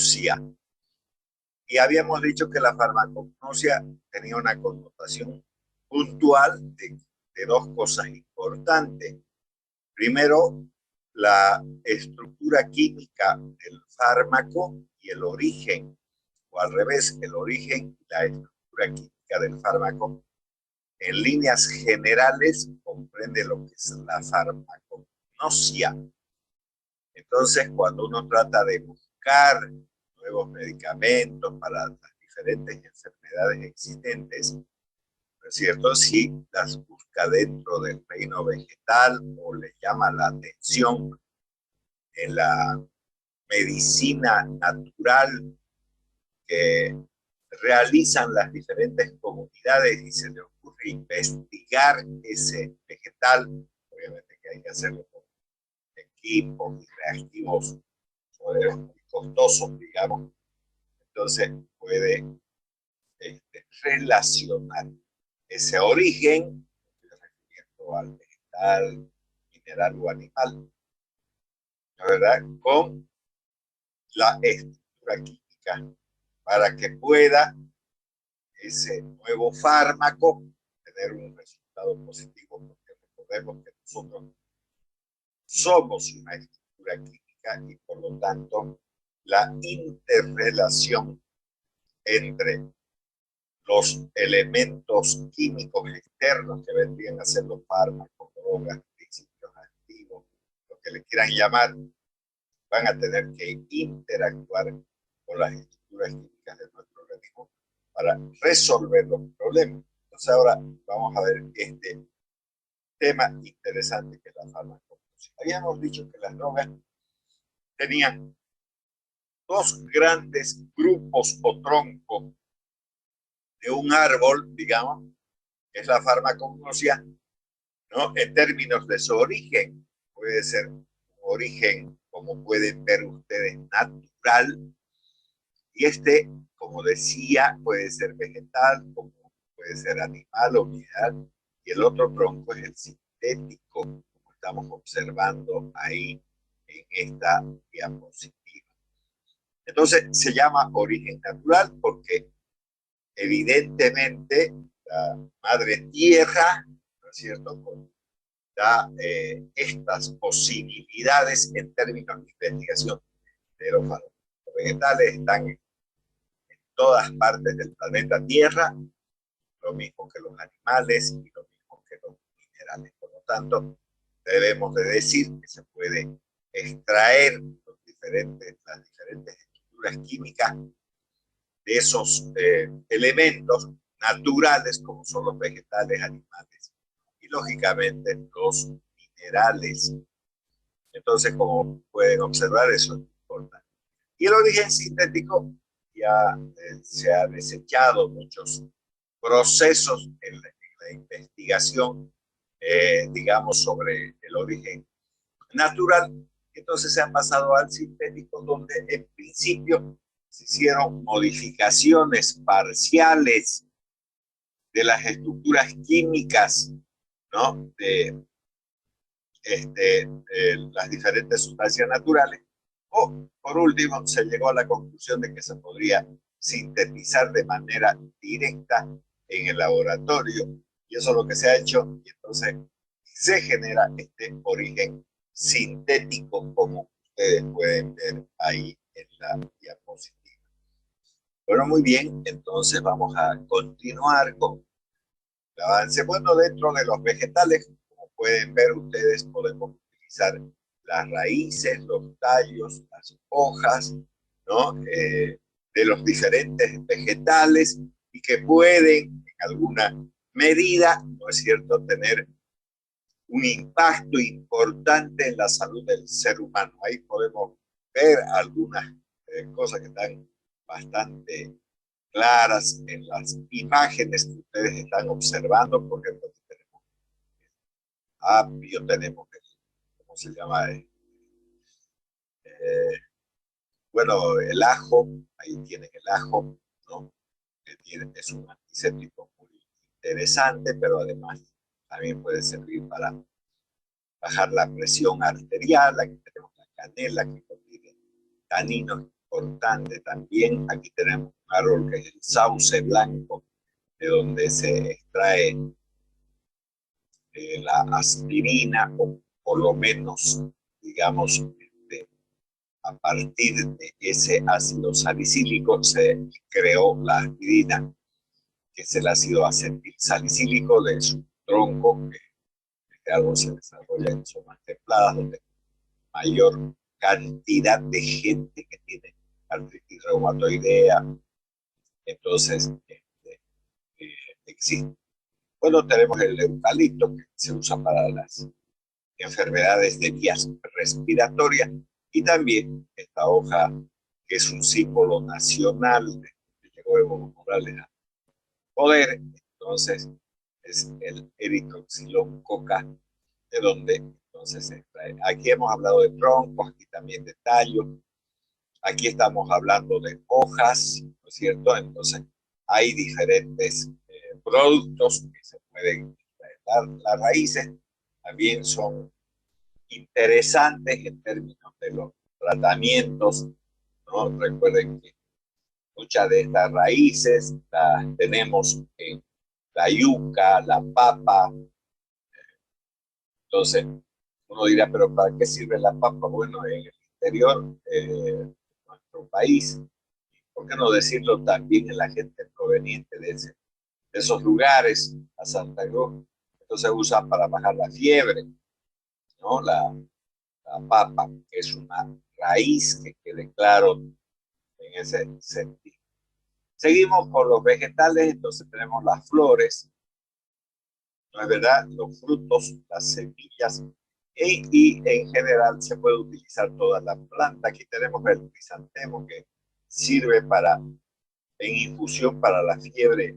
farmacognosia. Y habíamos dicho que la farmacognosia tenía una connotación puntual de dos cosas importantes. Primero, la estructura química del fármaco y el origen, o al revés, el origen y la estructura química del fármaco. En líneas generales, comprende lo que es la farmacognosia. Entonces, cuando uno trata de buscar nuevos medicamentos para las diferentes enfermedades existentes, ¿no es cierto? Si las busca dentro del reino vegetal o le llama la atención en la medicina natural que realizan las diferentes comunidades y se le ocurre investigar ese vegetal, obviamente que hay que hacerlo con equipos y reactivos muy costosos, digamos, entonces puede relacionar ese origen, refiriendo al vegetal, mineral o animal, ¿verdad?, con la estructura química para que pueda ese nuevo fármaco tener un resultado positivo, porque recordemos que nosotros somos una estructura química y por lo tanto la interrelación entre los elementos químicos externos que vendrían a ser los fármacos, drogas, principios activos, lo que le quieran llamar, van a tener que interactuar con las estructuras químicas de nuestro organismo para resolver los problemas. Entonces ahora vamos a ver este tema interesante que es la farmacognosia. Habíamos dicho que las drogas tenían dos grandes grupos o troncos de un árbol, digamos, que es la farmacognosia, ¿no? En términos de su origen, puede ser un origen, como pueden ver ustedes, natural, y como decía, puede ser vegetal, como puede ser animal o mineral, y el otro tronco es el sintético, como estamos observando ahí en esta diapositiva. Entonces se llama origen natural porque evidentemente la madre tierra, ¿no es cierto?, da estas posibilidades en términos de investigación de los vegetales, están en todas partes del planeta Tierra, lo mismo que los animales y lo mismo que los minerales. Por lo tanto, debemos de decir que se puede extraer las diferentes estructuras químicas de esos elementos naturales como son los vegetales, animales y lógicamente los minerales. Entonces, como pueden observar, eso es importante. Y el origen sintético ya se ha desechado muchos procesos en la investigación, digamos, sobre el origen natural. Entonces se ha pasado al sintético, donde en principio se hicieron modificaciones parciales de las estructuras químicas, ¿no?, de las diferentes sustancias naturales, o por último se llegó a la conclusión de que se podría sintetizar de manera directa en el laboratorio, y eso es lo que se ha hecho, y entonces se genera este origen sintético, como ustedes pueden ver ahí en la diapositiva. Bueno, muy bien, entonces vamos a continuar con el avance. Bueno, dentro de los vegetales, como pueden ver ustedes, podemos utilizar las raíces, los tallos, las hojas, ¿no?, de los diferentes vegetales, y que pueden, en alguna medida, ¿no es cierto?, tener un impacto importante en la salud del ser humano. Ahí podemos ver algunas cosas que están bastante claras en las imágenes que ustedes están observando. Por ejemplo, tenemos apio, tenemos, ¿cómo se llama? Bueno, el ajo, ahí tienen el ajo, ¿no?, que es un antiséptico muy interesante, pero además también puede servir para bajar la presión arterial. Aquí tenemos la canela, que contiene taninos importante también. Aquí tenemos un árbol que es el sauce blanco, de donde se extrae la aspirina, o por lo menos, digamos, a partir de ese ácido salicílico se creó la aspirina, que es el ácido acetil salicílico de su tronco, que este árbol se desarrolla en zonas templadas, donde mayor cantidad de gente que tiene artritis reumatoidea, entonces existe. Bueno, tenemos el eucalipto, que se usa para las enfermedades de vías respiratorias, y también esta hoja, que es un símbolo nacional que llegó Evo Morales a poder, entonces es el Erythrocylum coca, de donde entonces se extrae. Aquí hemos hablado de troncos, aquí también de tallo, aquí estamos hablando de hojas, ¿no es cierto? Entonces hay diferentes productos que se pueden extraer. Las raíces también son interesantes en términos de los tratamientos, ¿no? Recuerden que muchas de estas raíces las tenemos en la yuca, la papa. Entonces, uno dirá, pero ¿para qué sirve la papa? Bueno, en el interior de nuestro país, ¿por qué no decirlo también en la gente proveniente de esos lugares, a Santa Cruz? Entonces usa para bajar la fiebre, ¿no? La papa, que es una raíz, que quede claro en ese sentido. Seguimos con los vegetales, entonces tenemos las flores, ¿no es verdad? Los frutos, las semillas, y en general se puede utilizar toda la planta. Aquí tenemos el crisantemo, que sirve en infusión para la fiebre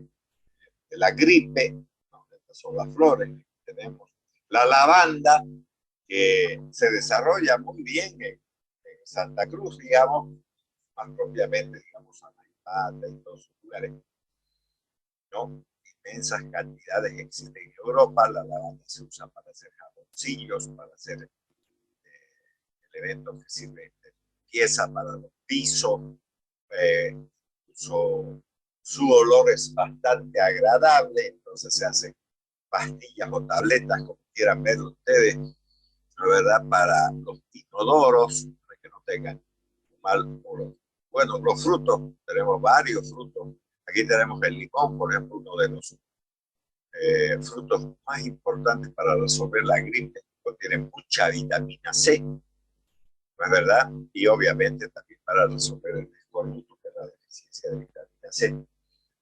de la gripe, ¿no? Estas son las flores. Tenemos la lavanda, que se desarrolla muy bien en Santa Cruz, digamos, más propiamente, digamos, a Naipata y todos esos lugares, ¿no? Inmensas cantidades existen en Europa. La lavanda se usa para hacer jaboncillos, para hacer elementos que sirven de limpieza para los pisos. Eh, su olor es bastante agradable, entonces se hacen pastillas o tabletas, como quieran ver ustedes, ¿no? ¿Verdad? Para los inodoros, para que no tengan un mal olor. Bueno, los frutos, tenemos varios frutos. Aquí tenemos el limón, por ejemplo, uno de los frutos más importantes para resolver la gripe. Contiene mucha vitamina C, ¿no es verdad? Y obviamente también para resolver el escorbuto, que es la deficiencia de vitamina C.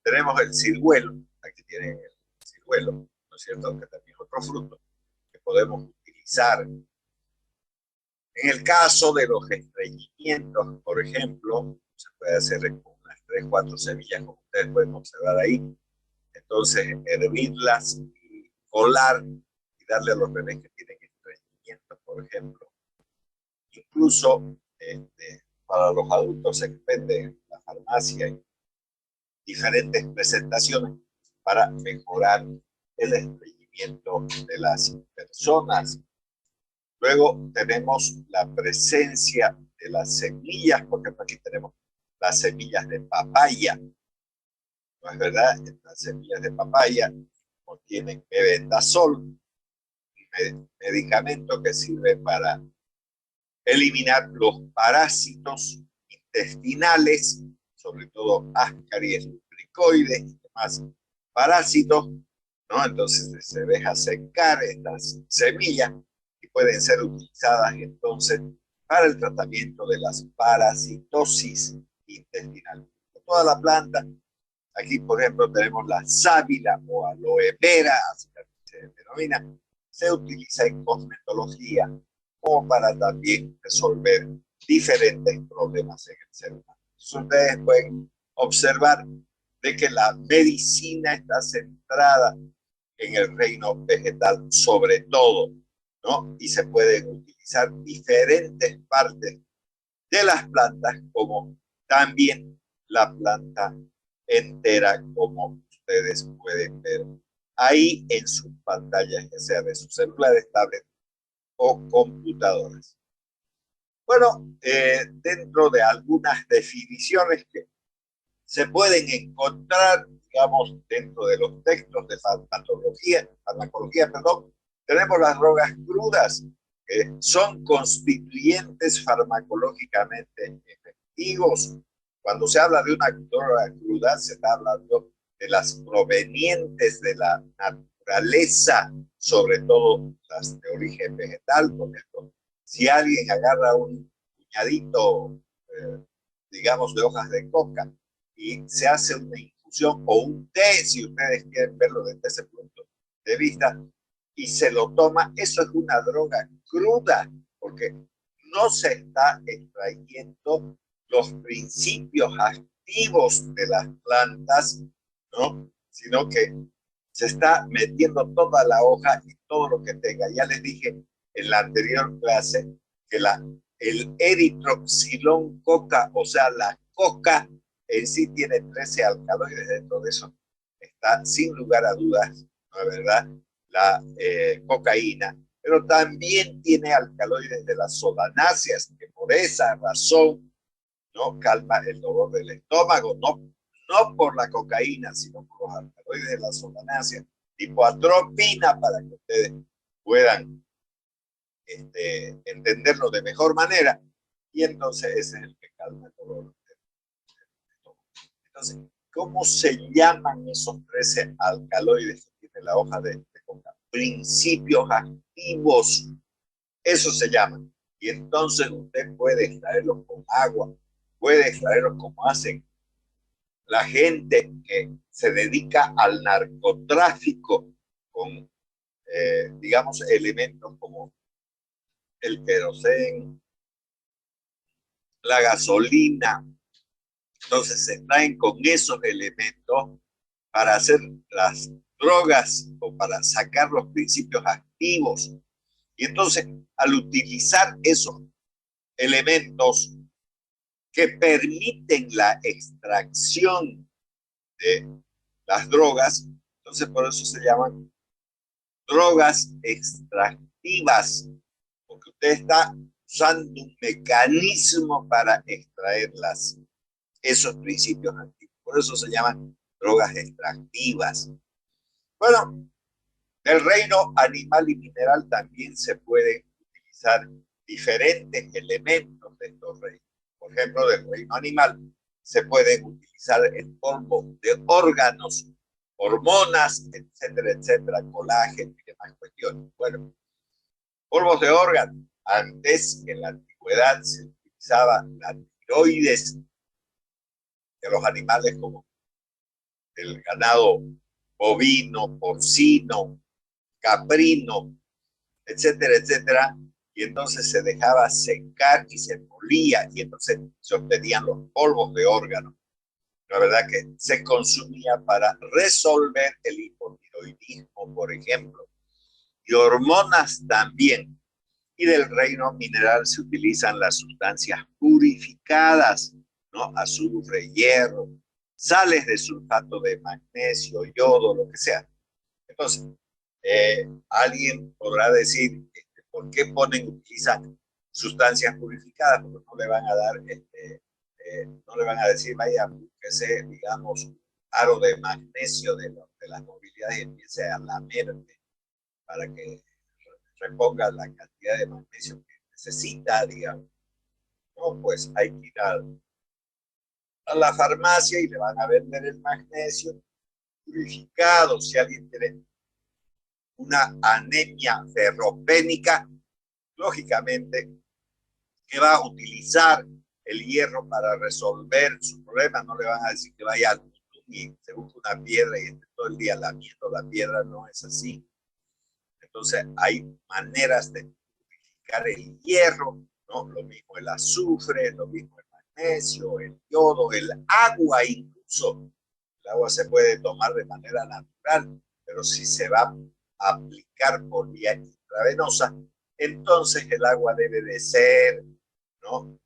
Tenemos el ciruelo, aquí tienen el ciruelo, ¿no es cierto? Que también es otro fruto que podemos utilizar. En el caso de los estreñimientos, por ejemplo, se puede hacer con unas 3, 4 semillas, como ustedes pueden observar ahí. Entonces, hervirlas y colar y darle a los bebés que tienen estreñimiento, por ejemplo. Incluso para los adultos se vende en la farmacia en diferentes presentaciones para mejorar el estreñimiento de las personas. Luego tenemos la presencia de las semillas, porque aquí tenemos las semillas de papaya, ¿no es verdad? Las semillas de papaya contienen mebendazol, medicamento que sirve para eliminar los parásitos intestinales, sobre todo Ascaris lubricoides y demás parásitos, ¿no? Entonces se deja secar estas semillas y pueden ser utilizadas entonces para el tratamiento de las parasitosis intestinal. Toda la planta, aquí por ejemplo tenemos la sábila o aloe vera, así se denomina, se utiliza en cosmetología como para también resolver diferentes problemas en el ser humano. Entonces ustedes pueden observar de que la medicina está centrada en el reino vegetal sobre todo, ¿no? Y se pueden utilizar diferentes partes de las plantas, como también la planta entera, como ustedes pueden ver ahí en sus pantallas, ya sea de sus celulares, tablets o computadoras. Bueno, dentro de algunas definiciones que se pueden encontrar, digamos, dentro de los textos de farmacología, perdón, tenemos las drogas crudas, que son constituyentes farmacológicamente efectivos. Cuando se habla de una droga cruda, se está hablando de las provenientes de la naturaleza, sobre todo las de origen vegetal. Por ejemplo, si alguien agarra un puñadito, digamos, de hojas de coca y se hace una infusión o un té, si ustedes quieren verlo desde ese punto de vista, y se lo toma, eso es una droga cruda, porque no se está extrayendo los principios activos de las plantas, ¿no? Sino que se está metiendo toda la hoja y todo lo que tenga. Ya les dije en la anterior clase que el eritroxilón coca, o sea, la coca en sí tiene 13 alcaloides dentro de eso. Está sin lugar a dudas, ¿no es verdad? La cocaína, pero también tiene alcaloides de las solanáceas, que por esa razón no calma el dolor del estómago, no por la cocaína, sino por los alcaloides de la solanácea, tipo atropina, para que ustedes puedan entenderlo de mejor manera, y entonces ese es el que calma el dolor. Entonces, ¿cómo se llaman esos 13 alcaloides que tiene la hoja de coca? Principios activos, eso se llama. Y entonces usted puede extraerlos con agua, puede extraerlos como hacen la gente que se dedica al narcotráfico con, digamos, elementos como el queroseno, la gasolina. Entonces se traen con esos elementos para hacer las drogas o para sacar los principios activos. Y entonces, al utilizar esos elementos que permiten la extracción de las drogas, entonces por eso se llaman drogas extractivas, porque usted está usando un mecanismo para extraerlas, esos principios activos. Por eso se llaman drogas extractivas. Bueno, del reino animal y mineral también se pueden utilizar diferentes elementos de estos reinos. Por ejemplo, del reino animal se pueden utilizar el polvo de órganos, hormonas, etcétera, etcétera, colágeno y demás cuestiones. Bueno, polvos de órganos. Antes, en la antigüedad, se utilizaba la tiroides de los animales como el ganado bovino, porcino, caprino, etcétera, etcétera, y entonces se dejaba secar y se molía, y entonces se obtenían los polvos de órgano. La verdad que se consumía para resolver el hipotiroidismo, por ejemplo, y hormonas también. Y del reino mineral se utilizan las sustancias purificadas, ¿no? Azufre, hierro, sales de sulfato de magnesio, yodo, lo que sea. Entonces, alguien podrá decir, ¿por qué utilizan sustancias purificadas? Porque no le van a dar, no le van a decir, vaya, que sea, digamos, aro de magnesio de las movilidades y empiece a lamer para que reponga la cantidad de magnesio que necesita, digamos. No, pues hay que ir a la farmacia y le van a vender el magnesio purificado. Si alguien tiene una anemia ferropénica, lógicamente que va a utilizar el hierro para resolver su problema. No le van a decir que vaya al y se busque una piedra y esté todo el día lamiendo la piedra, no es así. Entonces hay maneras de purificar el hierro, ¿no? Lo mismo el azufre, lo mismo el magnesio, el yodo, el agua incluso. El agua se puede tomar de manera natural, pero si se va a aplicar por vía intravenosa, entonces el agua debe de ser, ¿no?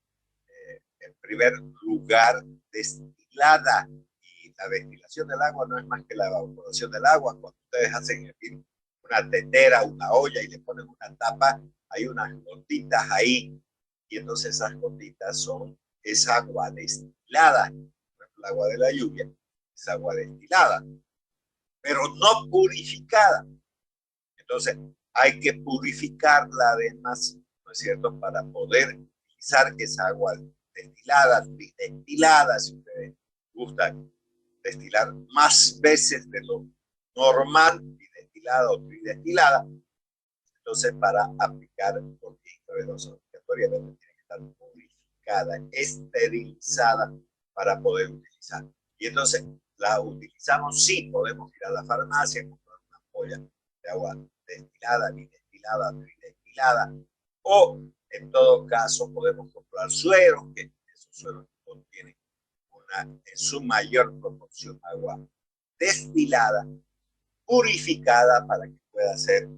En primer lugar, destilada. Y la destilación del agua no es más que la evaporación del agua. Cuando ustedes hacen una tetera, una olla y le ponen una tapa, hay unas gotitas ahí. y entonces esas gotitas es agua destilada. El agua de la lluvia es agua destilada, pero no purificada. Entonces hay que purificarla además, ¿no es cierto?, para poder utilizar esa agua destilada, destilada, si ustedes gustan destilar más veces de lo normal, destilada o tridestilada. Entonces, para aplicar por vía intravenosa obligatoriamente tiene que estar purificada, esterilizada para poder utilizar. Y entonces la utilizamos, sí, podemos ir a la farmacia y comprar una ampolla de agua destilada, bidestilada, tridestilada, o en todo caso podemos comprar sueros, que esos sueros contienen en su mayor proporción agua destilada, purificada para que pueda ser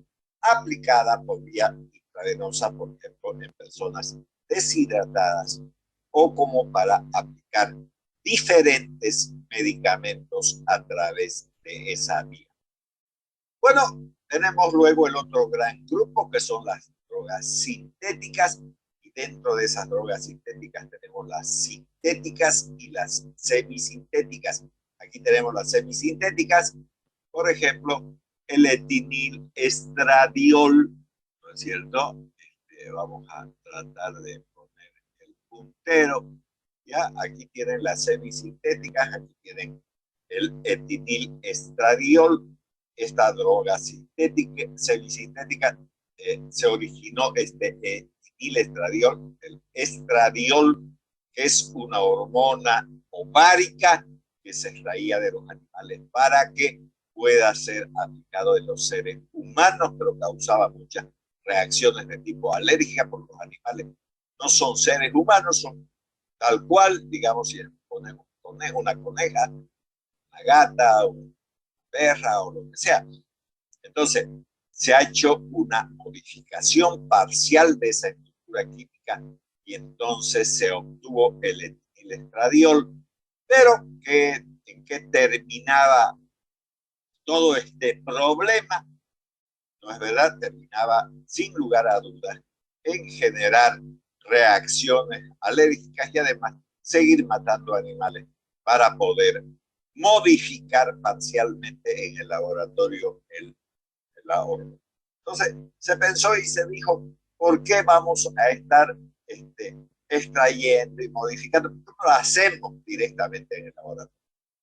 aplicada por vía intravenosa, por ejemplo, en personas deshidratadas o como para aplicar diferentes medicamentos a través de esa vía. Bueno, tenemos luego el otro gran grupo que son las drogas sintéticas, y dentro de esas drogas sintéticas tenemos las sintéticas y las semisintéticas. Aquí tenemos las semisintéticas, por ejemplo, el etinil estradiol, ¿no es cierto? Vamos a tratar de poner el puntero. Ya, aquí tienen las semisintéticas, aquí tienen el etinil estradiol. Esta droga sintética, semisintética, se originó etinil estradiol, el estradiol, que es una hormona ovárica que se extraía de los animales para que pueda ser aplicado en los seres humanos, pero causaba muchas reacciones de tipo alérgica por los animales. No son seres humanos, son tal cual, digamos, si ponemos un conejo, una coneja, una gata, una perra o lo que sea. Entonces, se ha hecho una modificación parcial de esa estructura química y entonces se obtuvo el estradiol, pero ¿en qué terminaba todo este problema? ¿No es verdad? Terminaba, sin lugar a dudas, en generar reacciones alérgicas y además seguir matando animales para poder modificar parcialmente en el laboratorio la hormona. Entonces se pensó y se dijo, ¿por qué vamos a estar extrayendo y modificando? ¿Por qué no lo hacemos directamente en el laboratorio?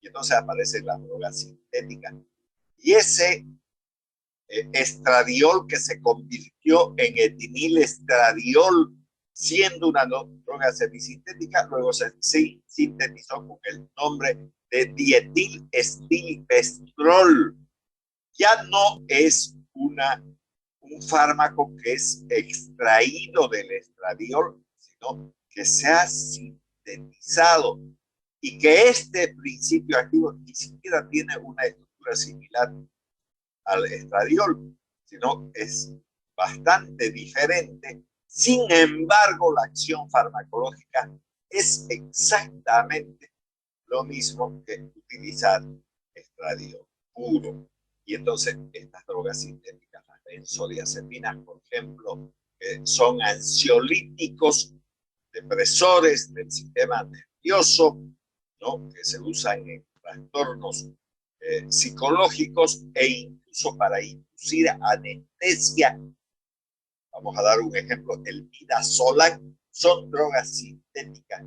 Y entonces aparecen las drogas sintéticas. Y ese estradiol que se convirtió en etinil estradiol, siendo una droga semisintética, luego se sintetizó con el nombre de dietil estilbestrol. Ya no es un fármaco que es extraído del estradiol, sino que se ha sintetizado y que este principio activo ni siquiera tiene una estructura similar al estradiol, sino es bastante diferente. Sin embargo, la acción farmacológica es exactamente lo mismo que utilizar estradiol puro. Y entonces estas drogas sintéticas, las benzodiazepinas, por ejemplo, son ansiolíticos, depresores del sistema nervioso, ¿no?, que se usan en trastornos psicológicos e incluso para inducir anestesia. Vamos a dar un ejemplo, el midazolam, son drogas sintéticas,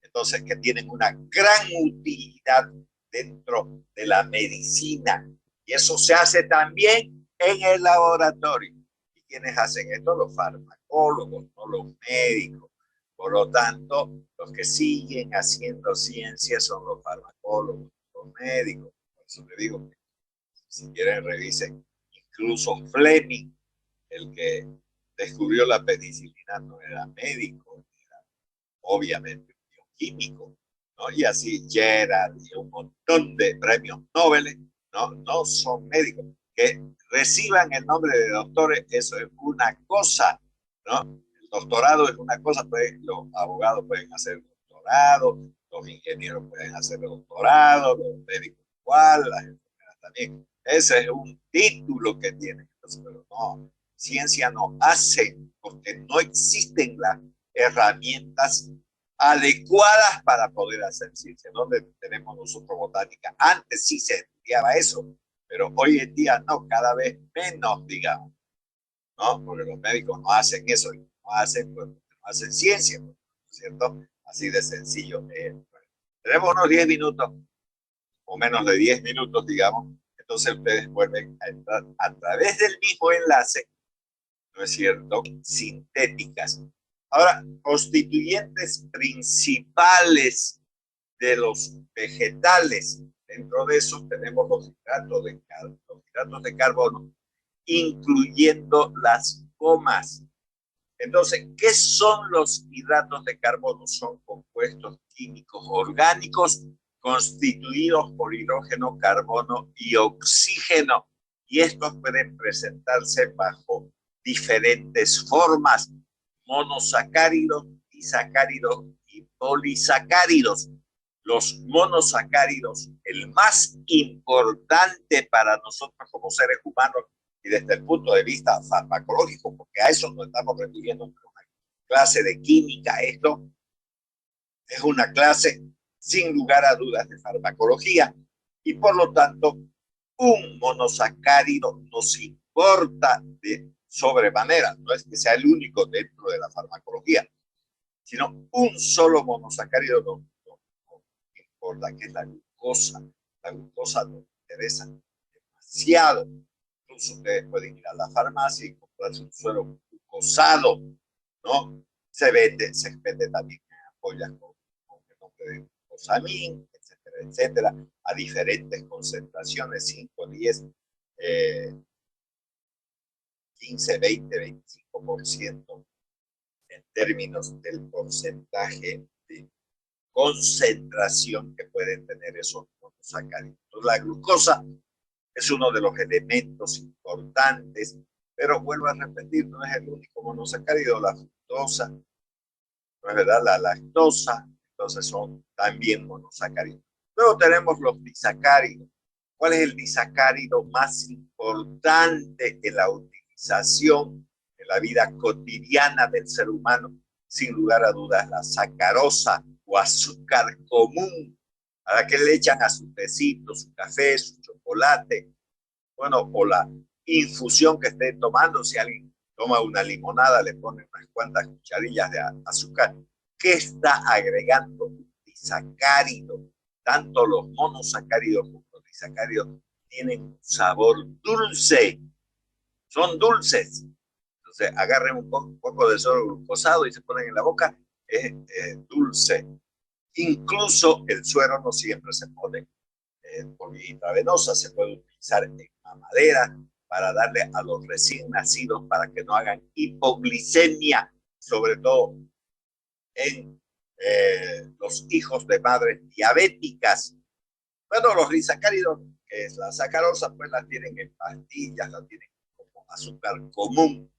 entonces que tienen una gran utilidad dentro de la medicina. Y eso se hace también en el laboratorio. ¿Y quiénes hacen esto? Los farmacólogos, no los médicos. Por lo tanto, los que siguen haciendo ciencia son los farmacólogos, los médicos. Por eso le digo que si quieren revisen, incluso Fleming, el que descubrió la penicilina, no era médico, era obviamente químico, ¿no? Y así Gerard y un montón de premios Nobel, ¿no? No son médicos. Que reciban el nombre de doctores, eso es una cosa, ¿no? El doctorado es una cosa, pues los abogados pueden hacer doctorado, los ingenieros pueden hacer doctorado, los médicos igual, las enfermeras también. Ese es un título que tienen, entonces, pero no, ciencia no hacen, porque no existen las herramientas adecuadas para poder hacer ciencia. ¿Dónde tenemos nosotros botánica? Antes sí se estudiaba eso, pero hoy en día no, cada vez menos, digamos, ¿no? Porque los médicos no hacen eso, no hacen, pues, no hacen ciencia, ¿no es cierto? Así de sencillo. Tenemos unos 10 minutos, o menos de 10 minutos, digamos, entonces ustedes vuelven a entrar a través del mismo enlace, ¿no es cierto? Sintéticas. Ahora, constituyentes principales de los vegetales. Dentro de eso tenemos los hidratos de carbono, incluyendo las gomas. Entonces, ¿qué son los hidratos de carbono? Son compuestos químicos orgánicos constituidos por hidrógeno, carbono y oxígeno. Y estos pueden presentarse bajo diferentes formas: monosacáridos, disacáridos y polisacáridos. Los monosacáridos, el más importante para nosotros como seres humanos y desde el punto de vista farmacológico, porque a eso nos estamos refiriendo en una clase de química. Esto es una clase sin lugar a dudas de farmacología, y por lo tanto un monosacárido nos importa de sobremanera. No es que sea el único dentro de la farmacología, sino un solo monosacárido no importa, que es la glucosa. La glucosa nos interesa demasiado. Incluso ustedes pueden ir a la farmacia y comprarse un suero glucosado, ¿no? Se vende también en ampollas con el nombre de glucosamín, etcétera, etcétera, a diferentes concentraciones: 5, 10, 15, 20, 25%, en términos del porcentaje de concentración que pueden tener esos monosacáridos. La glucosa es uno de los elementos importantes, pero vuelvo a repetir, no es el único monosacárido. La fructosa, no es verdad, la lactosa, entonces son también monosacáridos. Luego tenemos los disacáridos. ¿Cuál es el disacárido más importante en la utilización en la vida cotidiana del ser humano? Sin lugar a dudas, la sacarosa o azúcar común, a la que le echan a su tecito, su café, su chocolate, bueno, o la infusión que estén tomando. Si alguien toma una limonada, le pone unas cuantas cucharillas de azúcar. ¿Qué está agregando? Un disacárido. Tanto los monosacáridos como los disacáridos tienen un sabor dulce, son dulces. Entonces agarren un poco de suero glucosado y se ponen en la boca, es dulce. Incluso el suero no siempre se pone por vía intravenosa, se puede utilizar en mamadera para darle a los recién nacidos para que no hagan hipoglicemia, sobre todo en los hijos de madres diabéticas. Bueno, los disacáridos, que es la sacarosa, pues la tienen en pastillas, la tienen como azúcar común,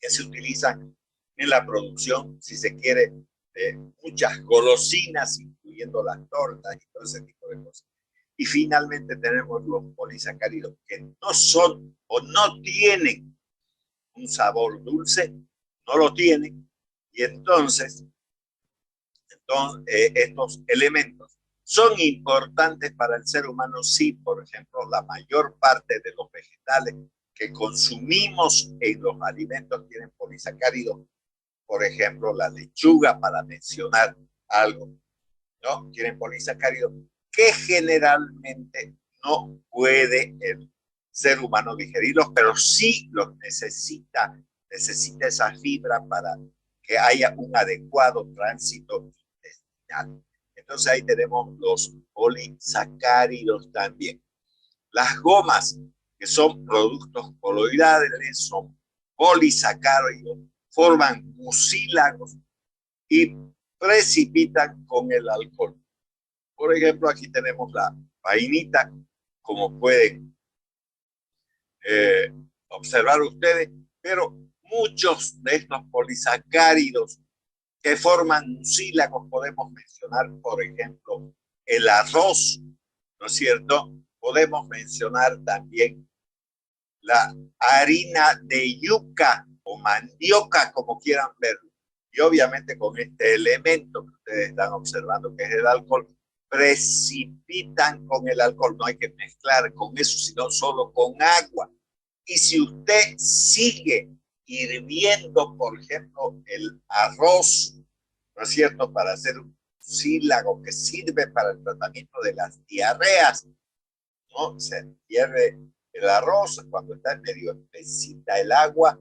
que se utilizan en la producción, si se quiere, de muchas golosinas, incluyendo las tortas y todo ese tipo de cosas. Y finalmente tenemos los polisacáridos, que no son o no tienen un sabor dulce, no lo tienen, y entonces estos elementos son importantes para el ser humano. Sí, por ejemplo, la mayor parte de los vegetales que consumimos en los alimentos tienen polisacáridos. Por ejemplo, la lechuga, para mencionar algo, ¿no? Tienen polisacáridos que generalmente no puede el ser humano digerirlos, pero sí los necesita esa fibra para que haya un adecuado tránsito intestinal. Entonces ahí tenemos los polisacáridos también. Las gomas, que son productos coloidales, son polisacáridos, forman mucílagos y precipitan con el alcohol. Por ejemplo, aquí tenemos la vainita, como pueden observar ustedes, pero muchos de estos polisacáridos que forman mucílagos podemos mencionar, por ejemplo, el arroz, ¿no es cierto? Podemos mencionar también la harina de yuca o mandioca, como quieran verlo. Y obviamente con este elemento que ustedes están observando, que es el alcohol, precipitan con el alcohol. No hay que mezclar con eso, sino solo con agua. Y si usted sigue hirviendo, por ejemplo, el arroz, ¿no es cierto?, para hacer un mucílago que sirve para el tratamiento de las diarreas, ¿no? Se hierve el arroz, cuando está medio espesita el agua,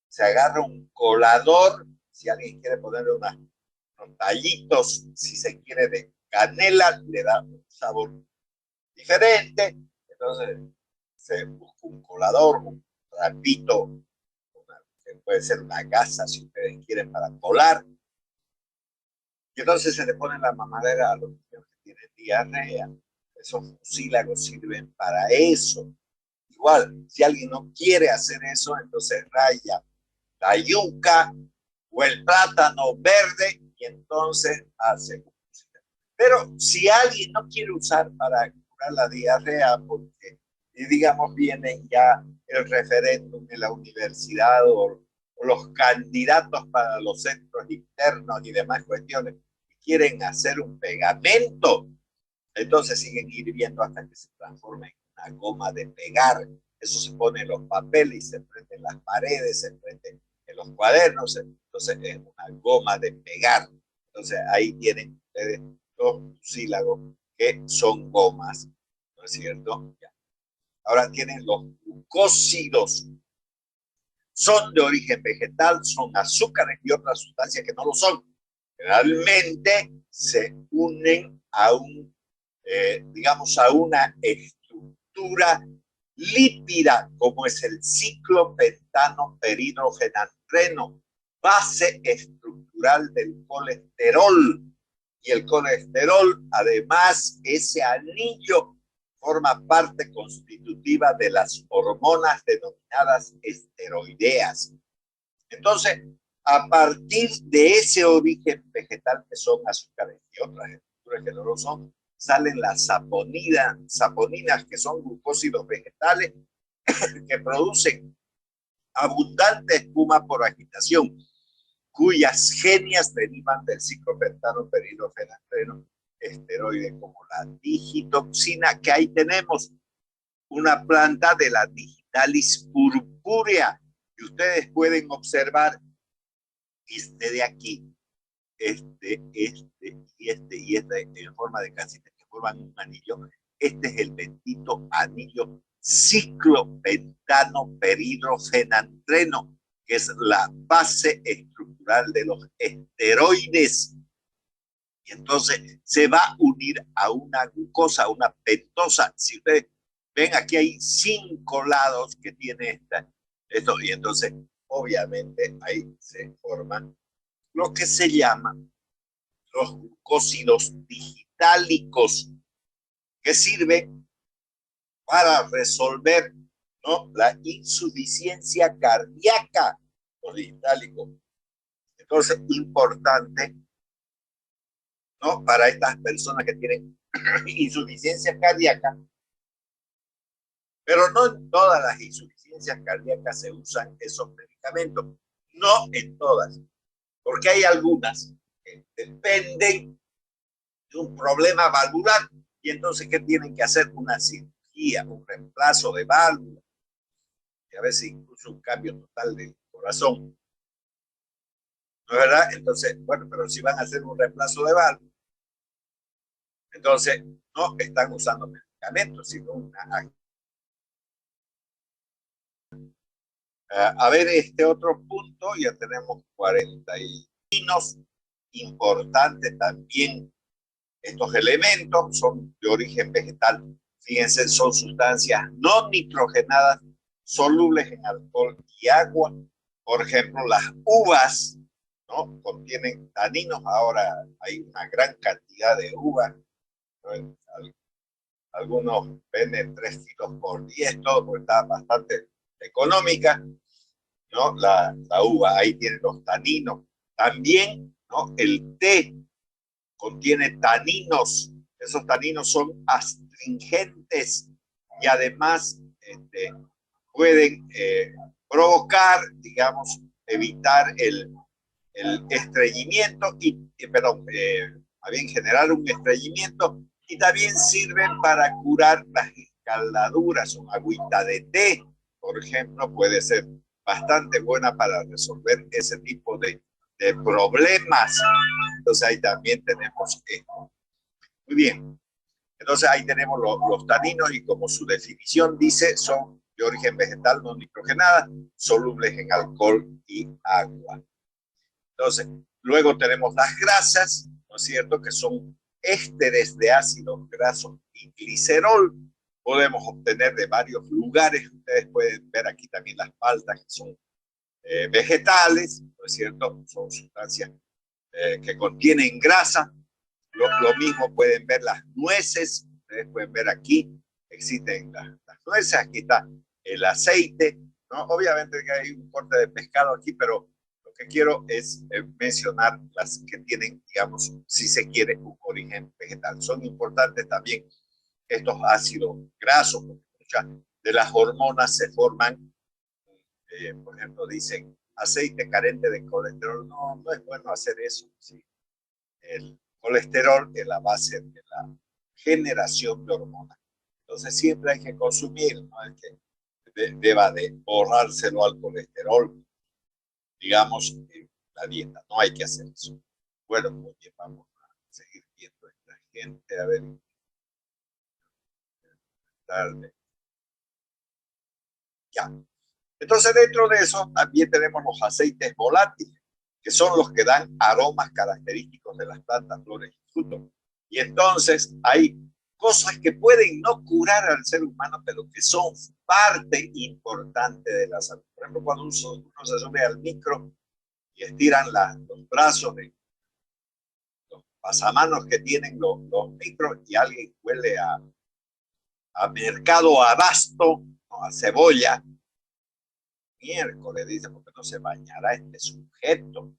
se agarra un colador, si alguien quiere ponerle unos tallitos, si se quiere, de canela, le da un sabor diferente. Entonces se busca un colador, un trapito, que puede ser una gasa si ustedes quieren para colar, y entonces se le pone la mamadera a los niños que tienen diarrea. Esos mucílagos sirven para eso. Igual, si alguien no quiere hacer eso, entonces raya la yuca o el plátano verde y entonces hace música. Pero si alguien no quiere usar para curar la diarrea, porque digamos viene ya el referéndum en la universidad o los candidatos para los centros internos y demás cuestiones, quieren hacer un pegamento, entonces siguen hirviendo hasta que se transforme en una goma de pegar. Eso se pone en los papeles y se prende en las paredes, se prende en los cuadernos, entonces es una goma de pegar. Entonces ahí tienen ustedes los mucílagos que son gomas, ¿no es cierto? Ya. Ahora tienen los glucósidos. Son de origen vegetal, son azúcares y otras sustancias que no lo son. Realmente se unen a digamos, a una estructura lípida, como es el ciclopentano peridrogenantreno, base estructural del colesterol. Y el colesterol, además, ese anillo forma parte constitutiva de las hormonas denominadas esteroideas. Entonces, a partir de ese origen vegetal que son azúcares y otras estructuras que no lo son, salen las saponinas, que son glucósidos vegetales que producen abundante espuma por agitación, cuyas genias derivan del ciclopentano peridrofenantreno esteroide, como la digitoxina, que ahí tenemos una planta de la digitalis purpúrea, y ustedes pueden observar este de aquí, y este en forma de casita que forman un anillo. Este es el bendito anillo ciclopentano peridrofenantreno, que es la base estructural de los esteroides. Y entonces se va a unir a una glucosa, a una pentosa. Si ustedes ven, aquí hay 5 lados que tiene esto, y entonces obviamente ahí se forman lo que se llaman los glucósidos digitálicos, que sirven para resolver, ¿no?, la insuficiencia cardíaca, los digitálicos. Entonces, importante, ¿no?, para estas personas que tienen insuficiencia cardíaca, pero no en todas las insuficiencias cardíacas se usan esos medicamentos, no en todas, porque hay algunas que dependen de un problema valvular, y entonces, ¿qué tienen que hacer? Una cirugía, un reemplazo de válvula, y a veces incluso un cambio total del corazón, ¿no es verdad? Entonces, bueno, pero si van a hacer un reemplazo de válvula, entonces no están usando medicamentos, sino una... A ver, este otro punto, ya tenemos 40 y importante también. Estos elementos son de origen vegetal. Fíjense, son sustancias no nitrogenadas solubles en alcohol y agua. Por ejemplo, las uvas, ¿no?, contienen taninos. Ahora hay una gran cantidad de uvas, ¿no? Algunos venden 3 kilos por 10, todo, porque está bastante económica, ¿no? La uva, ahí tiene los taninos. También, ¿no?, el té contiene taninos. Esos taninos son astringentes y además pueden provocar, digamos, evitar el estreñimiento perdón, más bien generar un estreñimiento, y también sirven para curar las escaldaduras. Una agüita de té, por ejemplo, puede ser bastante buena para resolver ese tipo de problemas. Entonces ahí también tenemos esto. Muy bien. Entonces ahí tenemos los taninos, y como su definición dice, son de origen vegetal no nitrogenada, solubles en alcohol y agua. Entonces, luego tenemos las grasas, ¿no es cierto?, que son ésteres de ácidos grasos y glicerol. Podemos obtener de varios lugares. Ustedes pueden ver aquí también las paltas, que son vegetales, ¿no es cierto? Son sustancias que contienen grasa. Lo mismo pueden ver las nueces. Ustedes pueden ver aquí, existen las nueces, aquí está el aceite, ¿no? Obviamente que hay un corte de pescado aquí, pero lo que quiero es mencionar las que tienen, digamos, si se quiere, un origen vegetal. Son importantes también estos ácidos grasos, porque muchas de las hormonas se forman, por ejemplo, dicen aceite carente de colesterol. No, no es bueno hacer eso, ¿sí? El colesterol es la base de la generación de hormonas. Entonces siempre hay que consumir, no es que deba de borrárselo al colesterol, digamos, en la dieta. No hay que hacer eso. Bueno, muy bien, vamos a seguir viendo esta gente, a ver, tarde. Ya. Entonces, dentro de eso también tenemos los aceites volátiles, que son los que dan aromas característicos de las plantas, flores y frutos. Y entonces hay cosas que pueden no curar al ser humano, pero que son parte importante de la salud. Por ejemplo, cuando uno se sube al micro y estiran los brazos de los pasamanos que tienen los micros, y alguien huele a mercado abasto, ¿no?, a cebolla. Miércoles, dice, porque no se bañará este sujeto.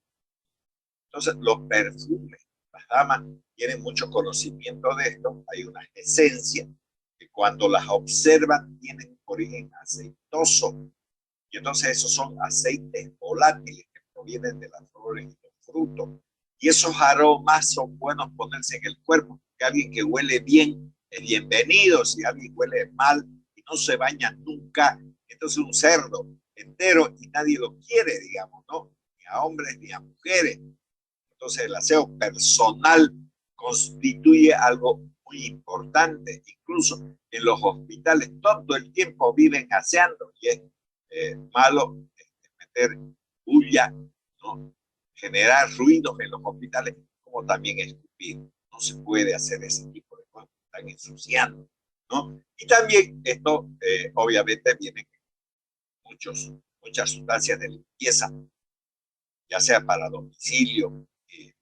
Entonces, los perfumes, las damas tienen mucho conocimiento de esto. Hay unas esencias que cuando las observan tienen un origen aceitoso. Y entonces esos son aceites volátiles que provienen de las flores y los frutos. Y esos aromas son buenos ponerse en el cuerpo, porque alguien que huele bien es bienvenido. Si alguien huele mal y no se baña nunca, entonces un cerdo entero y nadie lo quiere, digamos, ¿no? Ni a hombres ni a mujeres. Entonces el aseo personal constituye algo muy importante. Incluso en los hospitales todo el tiempo viven aseando, y es malo meter bulla, ¿no?, generar ruidos en los hospitales, como también escupir. No se puede hacer ese tipo de cosas, están ensuciando, ¿no? Y también esto, obviamente, viene muchas sustancias de limpieza, ya sea para domicilio,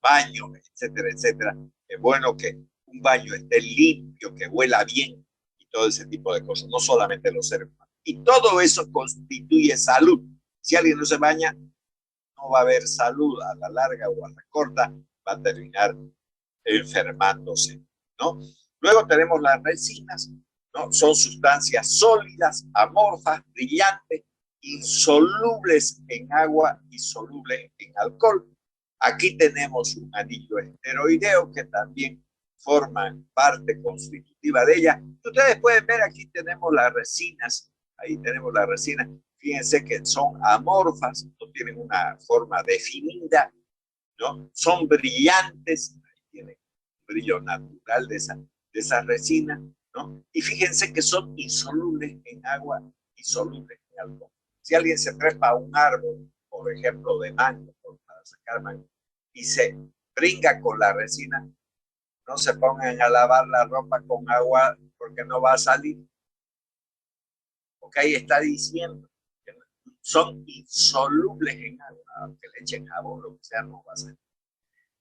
baño, etcétera, etcétera. Es bueno que un baño esté limpio, que huela bien, y todo ese tipo de cosas, no solamente los seres humanos. Y todo eso constituye salud. Si alguien no se baña, no va a haber salud a la larga o a la corta, va a terminar enfermándose, ¿no? Luego tenemos las resinas, ¿no? Son sustancias sólidas, amorfas, brillantes, insolubles en agua y solubles en alcohol. Aquí tenemos un anillo esteroideo que también forma parte constitutiva de ella. Ustedes pueden ver, aquí tenemos las resinas, ahí tenemos las resinas. Fíjense que son amorfas, no tienen una forma definida, ¿no? Son brillantes, ahí tienen un brillo natural de esa resina, ¿no? Y fíjense que son insolubles en agua y solubles en alcohol. Si alguien se trepa a un árbol, por ejemplo, de mango, para sacar mango, y se brinca con la resina, no se pongan a lavar la ropa con agua porque no va a salir. Porque ahí está diciendo que son insolubles en agua, aunque le echen jabón, lo que sea, no va a salir.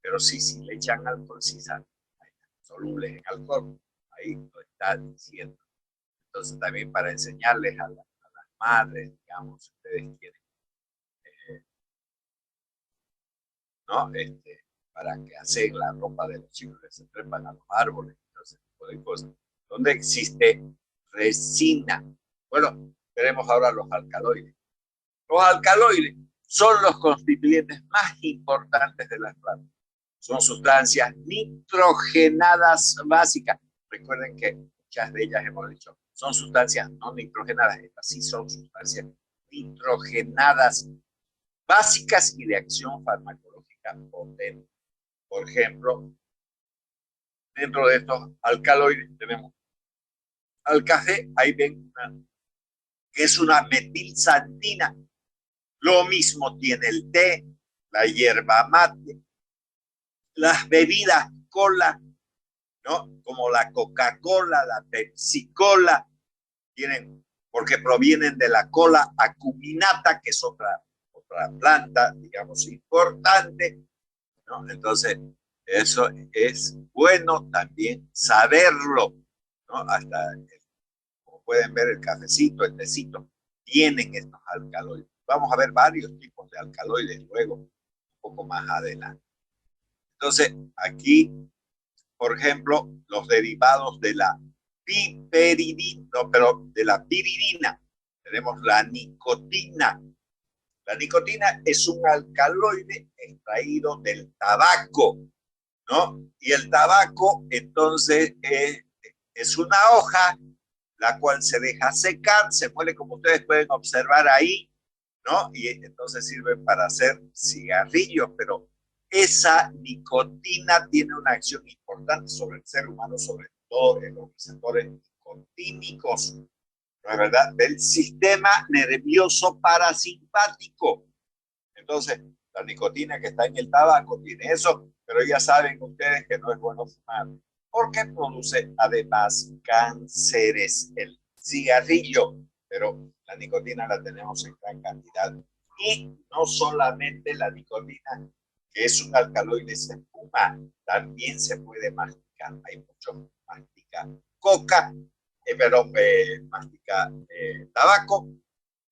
Pero sí, si le echan alcohol, sí salen solubles en alcohol. Ahí lo está diciendo. Entonces, también para enseñarles a las madres, digamos, si ustedes quieren, ¿no? Para que hacen la ropa de los chicos que se trepan a los árboles, ese tipo de cosas, donde existe resina. Bueno, Veremos ahora los alcaloides. Los alcaloides son los constituyentes más importantes de las plantas. Son sustancias nitrogenadas básicas. Recuerden que muchas de ellas hemos dicho, son sustancias no nitrogenadas. Estas sí son sustancias nitrogenadas básicas y de acción farmacológica potente. Por ejemplo, dentro de estos alcaloides tenemos al café, ahí ven que es una metilsantina. Lo mismo tiene el té, la hierba mate, las bebidas cola, ¿no? Como la Coca-Cola, la Pepsi-Cola, tienen, porque provienen de la cola acuminata, que es otra planta, digamos, importante, ¿no? Entonces, eso es bueno también saberlo, ¿no? Hasta, como pueden ver, el cafecito, el tecito, tienen estos alcaloides. Vamos a ver varios tipos de alcaloides luego, un poco más adelante. Entonces, aquí, por ejemplo, los derivados de la piperidina, no, pero de la piridina, tenemos la nicotina. La nicotina es un alcaloide extraído del tabaco, ¿no? Y el tabaco, entonces, es una hoja, la cual se deja secar, se muele como ustedes pueden observar ahí, ¿no? Y entonces sirve para hacer cigarrillos, pero esa nicotina tiene una acción importante sobre el ser humano, sobre todo en los receptores nicotínicos, ¿no es verdad? Del sistema nervioso parasimpático. Entonces, la nicotina que está en el tabaco tiene eso, pero ya saben ustedes que no es bueno fumar, porque produce además cánceres el cigarrillo, pero la nicotina la tenemos en gran cantidad. Y no solamente la nicotina, que es un alcaloide, se fuma, también se puede masticar. Hay muchos mastican coca, mastica tabaco,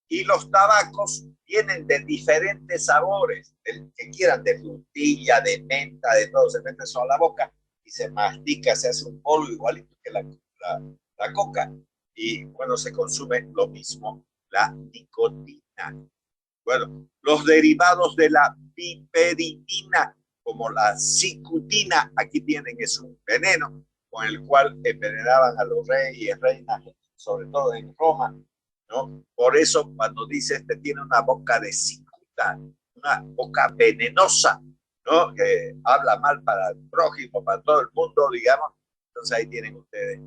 y los tabacos vienen de diferentes sabores, el que quieran, de frutilla, de menta, de todo, se mete eso a la boca y se mastica, se hace un polvo igualito que la coca. Y bueno, se consume lo mismo, la nicotina. Bueno, los derivados de la piperidina, como la cicutina, aquí tienen, es un veneno con el cual envenenaban a los reyes y reinas, sobre todo en Roma, ¿no? Por eso cuando dice este tiene una boca de cicuta, una boca venenosa, ¿no? Que habla mal para el prójimo, para todo el mundo, digamos. Entonces ahí tienen ustedes,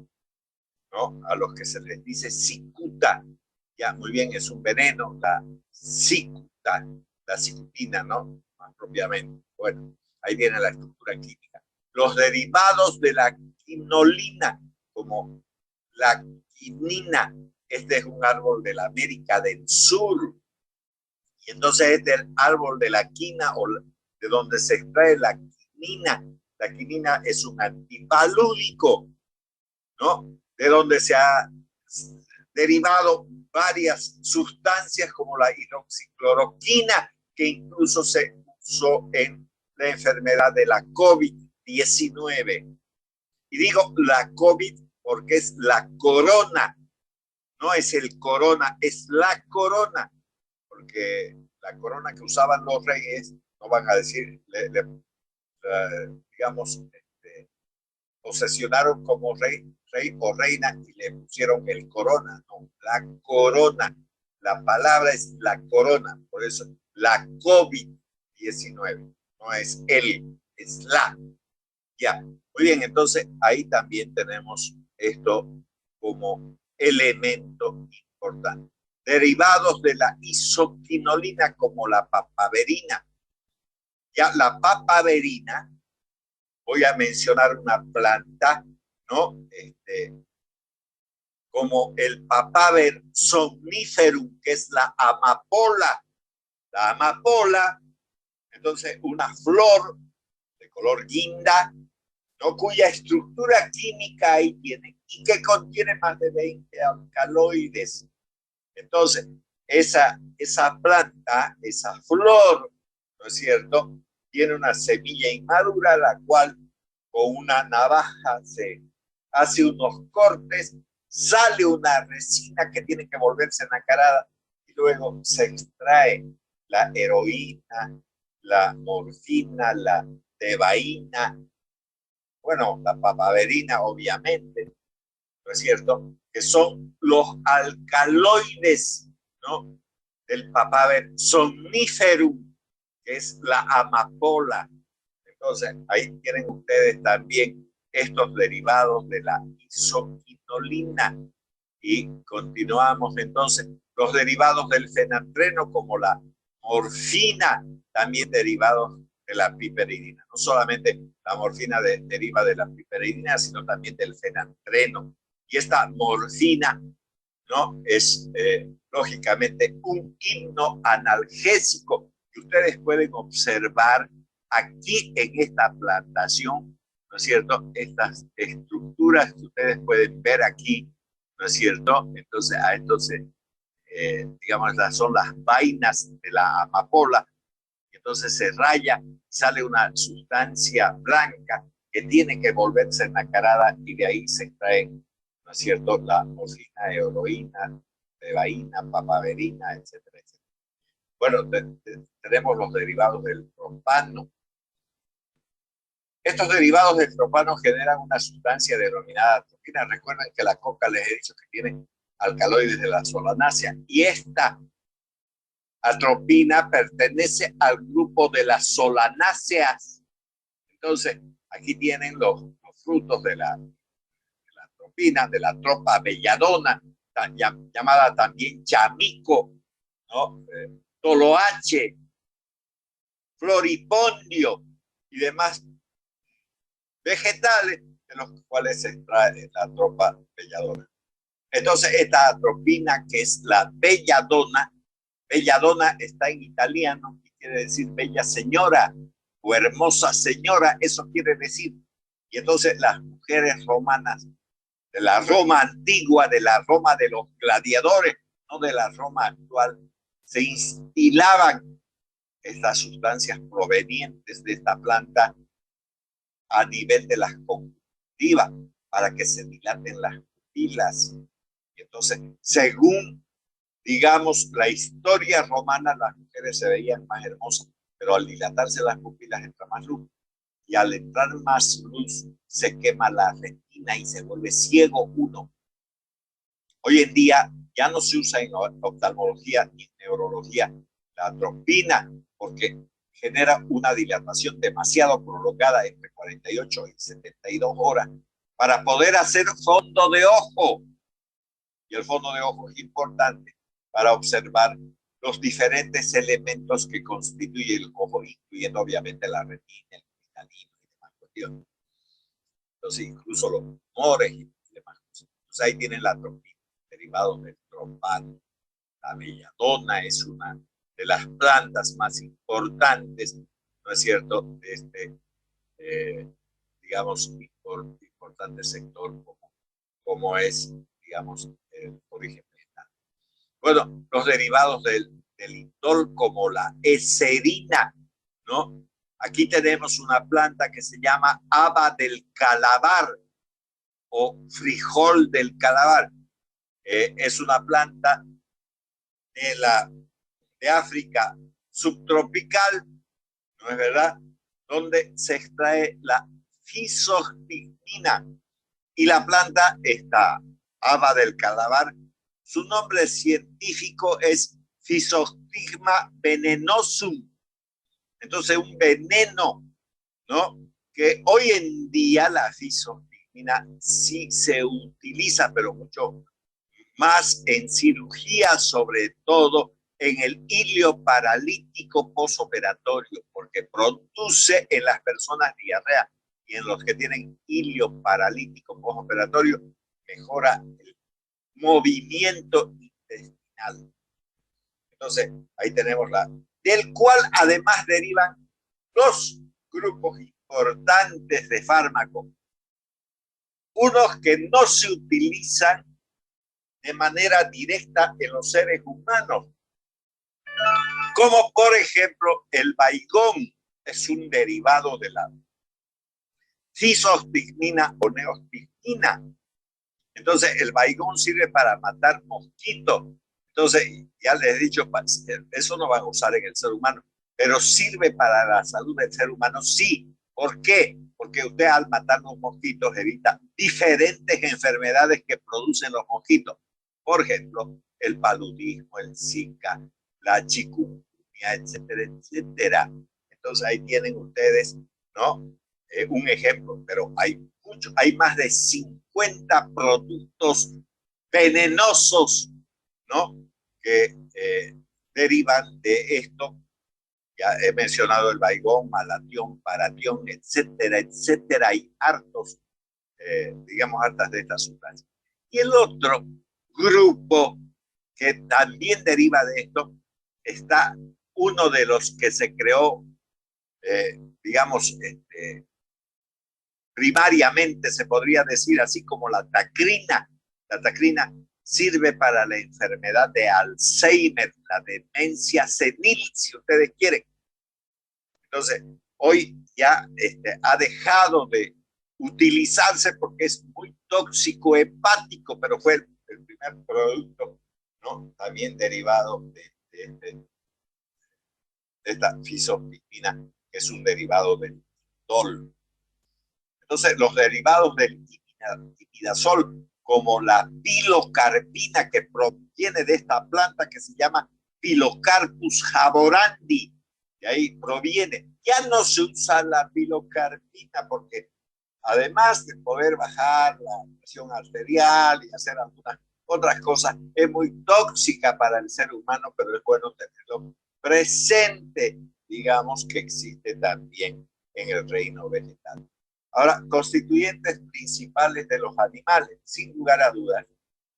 ¿no? A los que se les dice cicuta, ya muy bien, es un veneno, la cicuta, la cicutina, ¿no? Más propiamente. Bueno, ahí viene la estructura química. Los derivados de la quinolina, como la quinina, este es un árbol de la América del Sur, y entonces es del árbol de la quina, o de donde se extrae la quinina. La quinina es un antipalúdico, ¿no? De donde se ha derivado varias sustancias como la hidroxicloroquina, que incluso se usó en la enfermedad de la COVID-19. Y digo la COVID porque es la corona, no es el corona, es la corona, porque la corona que usaban los reyes, no van a decir, digamos, posesionaron como rey o reina y le pusieron el corona, no, la corona. La palabra es la corona, por eso la COVID-19, no es el, es la. Ya, muy bien, entonces ahí también tenemos esto como elemento importante. Derivados de la isoquinolina como la papaverina. Ya la papaverina, voy a mencionar una planta, ¿no? Como el Papaver somniferum, que es la amapola. La amapola, entonces, una flor de color guinda, ¿no? Cuya estructura química ahí tiene y que contiene más de 20 alcaloides. Entonces, esa planta, esa flor, ¿no es cierto?, tiene una semilla inmadura, la cual con una navaja se hace unos cortes, sale una resina que tiene que volverse nacarada y luego se extrae la heroína, la morfina, la tebaína, bueno, la papaverina obviamente, ¿no es cierto? Que son los alcaloides, ¿no? Del papaver, somniferum, que es la amapola. Entonces, ahí tienen ustedes también estos derivados de la isoquinolina. Y continuamos entonces, los derivados del fenantreno como la morfina, también derivados de la piperidina. No solamente la morfina deriva de la piperidina, sino también del fenantreno. Y esta morfina, ¿no? Es lógicamente un himno analgésico que ustedes pueden observar aquí en esta plantación, ¿no es cierto? Estas estructuras que ustedes pueden ver aquí, ¿no es cierto? Entonces, digamos, son las vainas de la amapola, entonces se raya y sale una sustancia blanca que tiene que volverse nacarada y de ahí se extraen, ¿no es cierto?, la morfina, heroína, tebaína, papaverina, etcétera, etcétera. Bueno, tenemos los derivados del propano. Estos derivados del propano generan una sustancia denominada atropina. Recuerden que la coca les he dicho que tiene alcaloides de la solanácea y esta atropina pertenece al grupo de las solanáceas. Entonces, aquí tienen los frutos de la atropina, de la tropa belladona, llamada también chamico, ¿no? Toloache, floripondio y demás vegetales de los cuales se extrae la tropa belladona. Entonces, esta atropina, que es la belladona, belladona está en italiano y quiere decir bella señora o hermosa señora, eso quiere decir. Y entonces las mujeres romanas de la Roma antigua, de la Roma de los gladiadores, no de la Roma actual, se instilaban estas sustancias provenientes de esta planta a nivel de las conjuntivas para que se dilaten las pupilas. Y entonces, según, digamos, la historia romana, las mujeres se veían más hermosas, pero al dilatarse las pupilas entra más luz. Y al entrar más luz, se quema la retina y se vuelve ciego uno. Hoy en día ya no se usa en oftalmología ni en neurología la atropina porque genera una dilatación demasiado prolongada entre 48 y 72 horas para poder hacer fondo de ojo. Y el fondo de ojo es importante para observar los diferentes elementos que constituyen el ojo, incluyendo obviamente la retina, el cristalino y demás cuestiones. Entonces, incluso los tumores y demás cosas. Entonces, ahí tienen la atropina, derivados del propano. La belladona es una de las plantas más importantes, ¿no es cierto?, de este, digamos, importante sector como es, digamos, el origen vegetal. Bueno, los derivados del lindol como la eserina, ¿no? Aquí tenemos una planta que se llama haba del calabar o frijol del calabar. Es una planta de África subtropical, ¿no es verdad?, donde se extrae la fisostigmina y la planta, esta haba del calabar, su nombre científico es Physostigma venenosum. Entonces, un veneno, ¿no? Que hoy en día la fisostigmina sí se utiliza, pero mucho más en cirugía, sobre todo en el hilio paralítico posoperatorio, porque produce en las personas diarrea y en los que tienen hilio paralítico posoperatorio mejora el movimiento intestinal. Entonces, ahí tenemos del cual además derivan dos grupos importantes de fármacos, unos que no se utilizan de manera directa en los seres humanos, como por ejemplo el baigón, es un derivado de la fisostigmina o neostigmina, Entonces, el Baygon sirve para matar mosquitos. Entonces, ya les he dicho, eso no van a usar en el ser humano, pero sirve para la salud del ser humano, sí. ¿Por qué? Porque usted al matar los mosquitos evita diferentes enfermedades que producen los mosquitos. Por ejemplo, el paludismo, el Zika, la chikungunya, etcétera, etcétera. Entonces ahí tienen ustedes, ¿no? Un ejemplo, pero hay más de 50 productos venenosos, ¿no? Que derivan de esto. Ya he mencionado el Baigón, Malatión, Paratión, etcétera, etcétera. Hay hartos, digamos, hartas de estas sustancias. Y el otro grupo que también deriva de esto está uno de los que se creó, digamos, primariamente se podría decir así como la tacrina. La tacrina sirve para la enfermedad de Alzheimer, la demencia senil, si ustedes quieren. Entonces, hoy ya ha dejado de utilizarse porque es muy tóxico hepático, pero fue el primer producto, ¿no? También derivado de esta fisostigmina, que es un derivado del DOL. Entonces, los derivados del imidazol, como la pilocarpina, que proviene de esta planta que se llama Pilocarpus jaborandi, de ahí proviene. Ya no se usa la pilocarpina porque además de poder bajar la presión arterial y hacer algunas otras cosas, es muy tóxica para el ser humano, pero es bueno tenerlo presente, digamos, que existe también en el reino vegetal. Ahora, constituyentes principales de los animales, sin lugar a dudas,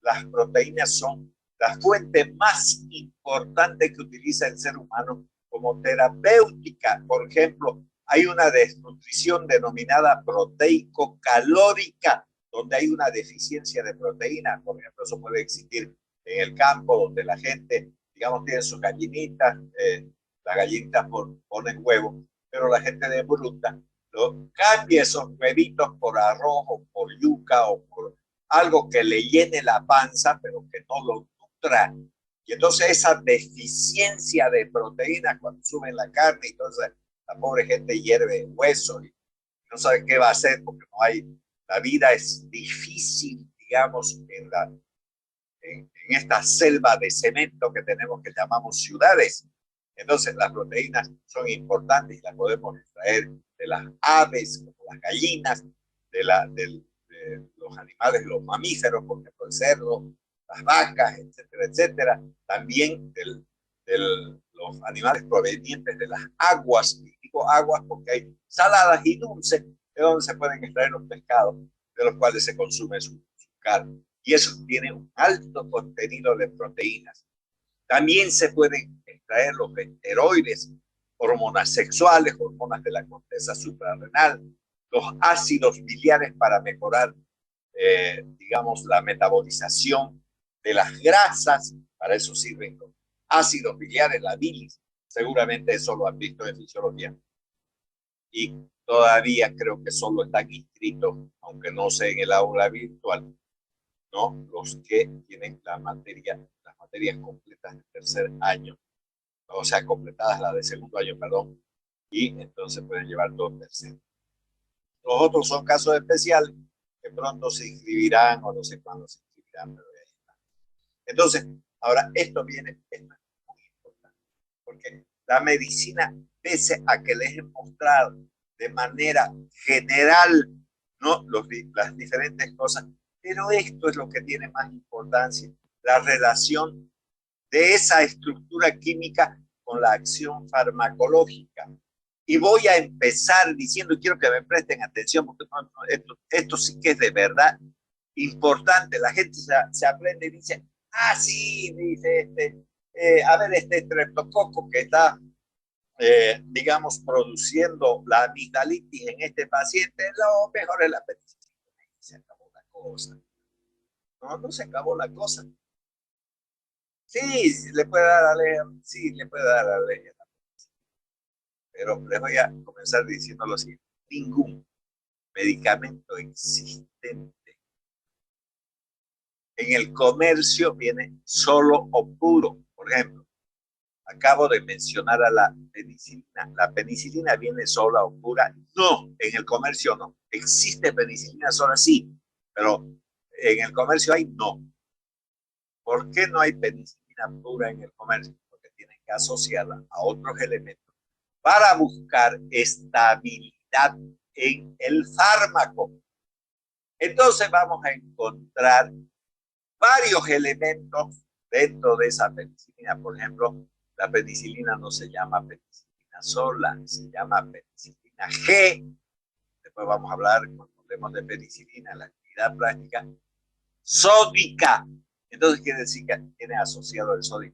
las proteínas son la fuente más importante que utiliza el ser humano como terapéutica. Por ejemplo, hay una desnutrición denominada proteico-calórica, donde hay una deficiencia de proteína. Por ejemplo, eso puede existir en el campo, donde la gente, digamos, tiene sus gallinitas, las gallinitas ponen huevos, pero la gente de bruta, ¿no? Cambia esos huevitos por arroz o por yuca o por algo que le llene la panza, pero que no lo nutra. Y entonces esa deficiencia de proteínas cuando suben la carne, entonces la pobre gente hierve hueso y no sabe qué va a hacer porque no hay, la vida es difícil, digamos, en esta selva de cemento que tenemos que llamamos ciudades. Entonces las proteínas son importantes y las podemos extraer de las aves, como las gallinas, de los animales, los mamíferos, por ejemplo el cerdo, las vacas, etcétera, etcétera. También de los animales provenientes de las aguas, y digo aguas porque hay saladas y dulces, de donde se pueden extraer los pescados, de los cuales se consume su carne. Y eso tiene un alto contenido de proteínas. También se pueden extraer los esteroides, hormonas sexuales, hormonas de la corteza suprarrenal, los ácidos biliares para mejorar, digamos, la metabolización de las grasas. Para eso sirven los ácidos biliares, la bilis. Seguramente eso lo han visto en fisiología. Y todavía creo que solo están inscritos, aunque no sé, en el aula virtual, ¿no? Los que tienen las materias completas del tercer año, o sea, completadas las de segundo año, perdón, y entonces pueden llevar todo tercero. Los otros son casos especiales que pronto se inscribirán o no sé cuándo se inscribirán, pero ahí está. Entonces, ahora esto es muy importante, porque la medicina, pese a que les he mostrado de manera general, ¿no? Las diferentes cosas, pero esto es lo que tiene más importancia, la relación de esa estructura química con la acción farmacológica. Y voy a empezar diciendo, quiero que me presten atención, porque esto sí que es de verdad importante. La gente se aprende y dice, ah, sí, dice a ver, este estreptococo que está, digamos, produciendo la amigdalitis en este paciente, lo mejor es la penicilina. Se acabó la cosa. No, no se acabó la cosa. Sí, le puede dar alergia, sí, le puede dar alergia, pero les voy a comenzar diciendo lo siguiente. Ningún medicamento existente En el comercio viene solo o puro. Por ejemplo, acabo de mencionar a la penicilina. ¿La penicilina viene sola o pura? No, en el comercio no. ¿Existe penicilina sola? Sí, pero en el comercio hay no. ¿Por qué no hay penicilina pura en el comercio? Porque tienen que asociarla a otros elementos para buscar estabilidad en el fármaco. Entonces vamos a encontrar varios elementos dentro de esa penicilina. Por ejemplo, la penicilina no se llama penicilina sola, se llama penicilina G. Después vamos a hablar, cuando hablemos de penicilina, la actividad práctica, sódica. Entonces quiere decir que tiene asociado el sodio.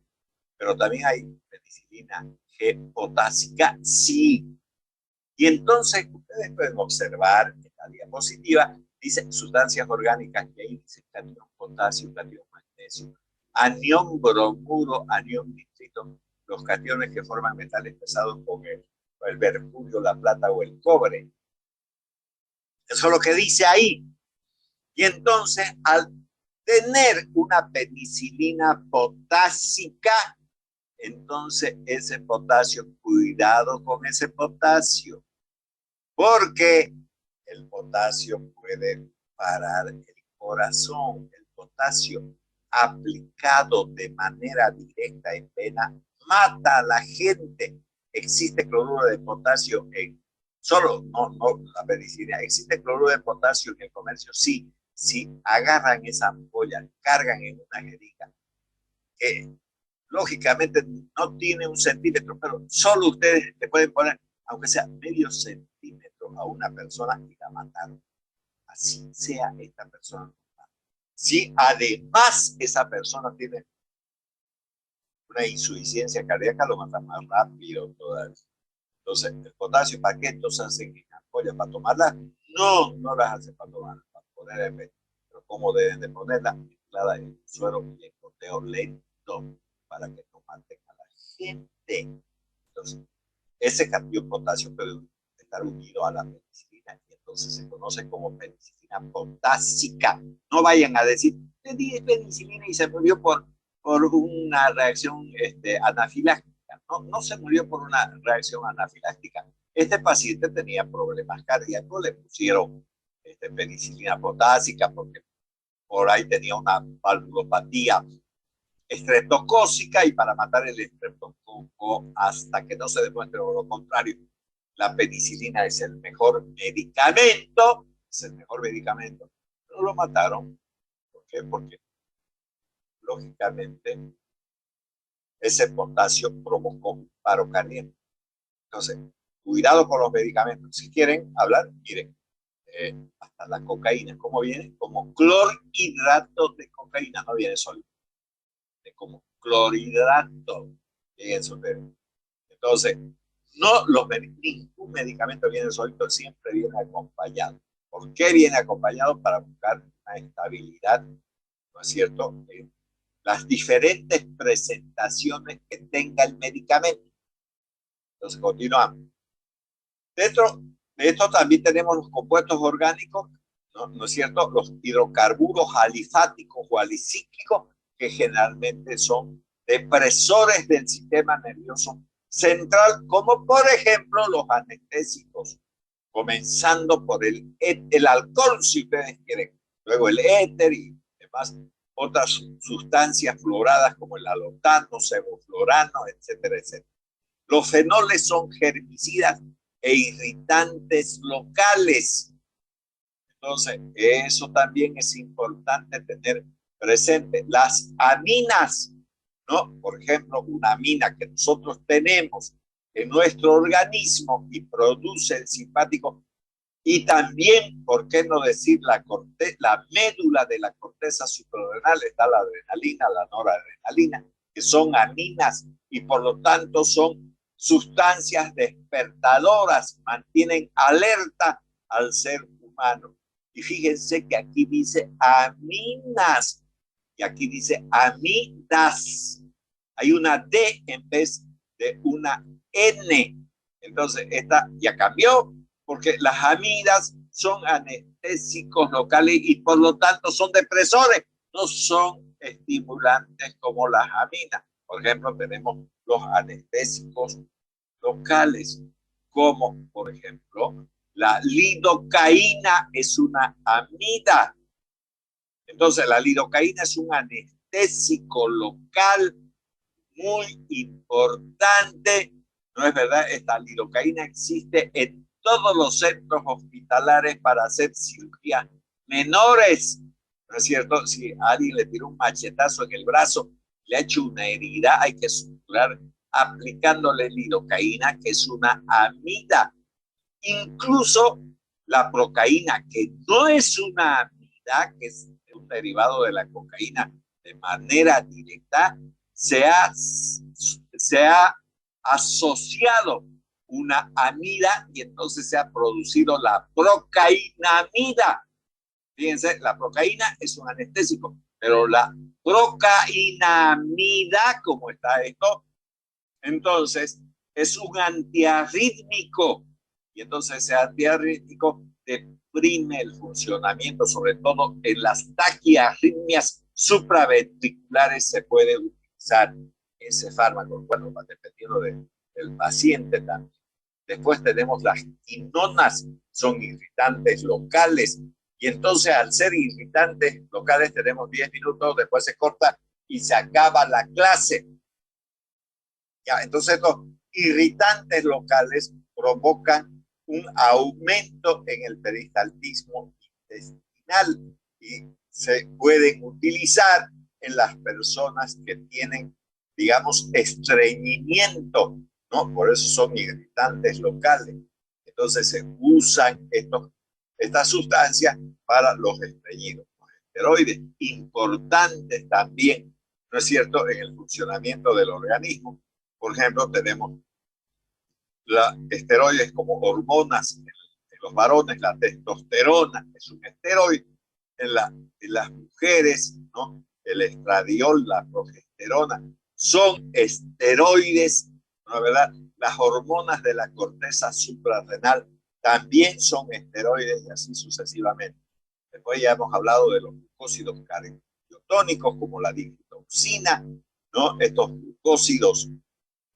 Pero también hay penicilina G potásica, sí. Y entonces ustedes pueden observar en la diapositiva, dice sustancias orgánicas, y ahí dice catión potasio, catión magnesio, anión bromuro, anión nitrito, los cationes que forman metales pesados con el mercurio, la plata o el cobre. Eso es lo que dice ahí. Y entonces, al tener una penicilina potásica, entonces ese potasio, cuidado con ese potasio, porque el potasio puede parar el corazón. El potasio aplicado de manera directa en vena mata a la gente. Existe cloruro de potasio en solo, no la medicina, existe cloruro de potasio en el comercio, sí. Si agarran esa ampolla, cargan en una jeringa, que lógicamente no tiene un centímetro, pero solo ustedes le pueden poner, aunque sea medio centímetro a una persona y la mataron. Así sea esta persona. Si además esa persona tiene una insuficiencia cardíaca, lo mata más rápido todavía. Entonces, el potasio, ¿para qué entonces hacen ampollas para tomarla? No, no las hacen para tomarla, para poner el efecto. Pero ¿cómo deben de ponerla? Mezclada en el suero y en goteo lento para que no maten a la gente. Entonces, ese catión potasio puede estar unido a la penicilina y entonces se conoce como penicilina potásica. No vayan a decir, le di penicilina y se murió por una reacción anafiláctica. No se murió por una reacción anafiláctica. Este paciente tenía problemas cardíacos, le pusieron penicilina potásica porque por ahí tenía una valvulopatía estreptocócica y para matar el estreptococo hasta que no se demuestre lo contrario. La penicilina es el mejor medicamento, pero lo mataron. ¿Por qué? Porque lógicamente ese potasio provocó paro cardíaco. Entonces, cuidado con los medicamentos. Si quieren hablar, miren, hasta la cocaína, ¿cómo viene? Como clorhidrato de cocaína, no viene sólido, como clorhidrato. Entonces, ningún medicamento viene solito, siempre viene acompañado. ¿Por qué viene acompañado? Para buscar una estabilidad, ¿no es cierto?, las diferentes presentaciones que tenga el medicamento. Entonces, continuamos. Dentro de esto también tenemos los compuestos orgánicos, ¿no es cierto? Los hidrocarburos alifáticos o alicíclicos, que generalmente son depresores del sistema nervioso central, como por ejemplo los anestésicos, comenzando por el alcohol, si ustedes quieren, luego el éter y demás, otras sustancias fluoradas como el alotano, sevoflurano, etcétera, etcétera. Los fenoles son herbicidas e irritantes locales. Entonces, eso también es importante tener presente. Las aminas, ¿no? Por ejemplo, una amina que nosotros tenemos en nuestro organismo y produce el simpático, y también, ¿por qué no decir la médula de la corteza suprarrenal? Está la adrenalina, la noradrenalina, que son aminas y por lo tanto son sustancias despertadoras, mantienen alerta al ser humano. Y fíjense que aquí dice aminas y aquí dice amidas. Hay una D en vez de una N. Entonces, esta ya cambió porque las amidas son anestésicos locales y por lo tanto son depresores. no son estimulantes como las aminas. Por ejemplo, tenemos los anestésicos locales, como por ejemplo la lidocaína es una amida. Entonces, la lidocaína es un anestésico local muy importante. ¿No es verdad? Esta lidocaína existe en todos los centros hospitalares para hacer cirugías menores. ¿No es cierto? Si a alguien le tira un machetazo en el brazo, le ha hecho una herida, hay que suturar aplicándole lidocaína, que es una amida. Incluso la procaína, que no es una amida, que es un derivado de la cocaína de manera directa, se ha asociado una amida y entonces se ha producido la procainamida. Fíjense, la procaína es un anestésico, pero la procainamida, como está esto, entonces es un antiarrítmico. Y entonces ese antiarrítmico deprime el funcionamiento, sobre todo en las taquiarritmias supraventriculares se puede utilizar ese fármaco, bueno, dependiendo del paciente también. Después tenemos las quinonas, son irritantes locales, y entonces al ser irritantes locales tenemos 10 minutos, después se corta y se acaba la clase. Ya, entonces estos irritantes locales provocan un aumento en el peristaltismo intestinal y se pueden utilizar en las personas que tienen, digamos, estreñimiento, ¿no? Por eso son irritantes locales. Entonces se usan estas sustancias para los estreñidos. Los esteroides, importantes también, ¿no es cierto?, en el funcionamiento del organismo. Por ejemplo, tenemos esteroides como hormonas en los varones, la testosterona es un esteroide, en las mujeres, ¿no? El estradiol, la progesterona, son esteroides, ¿no? ¿Verdad? Las hormonas de la corteza suprarrenal también son esteroides y así sucesivamente. Después ya hemos hablado de los glucósidos cardiotónicos como la digoxina, ¿no? Estos glucósidos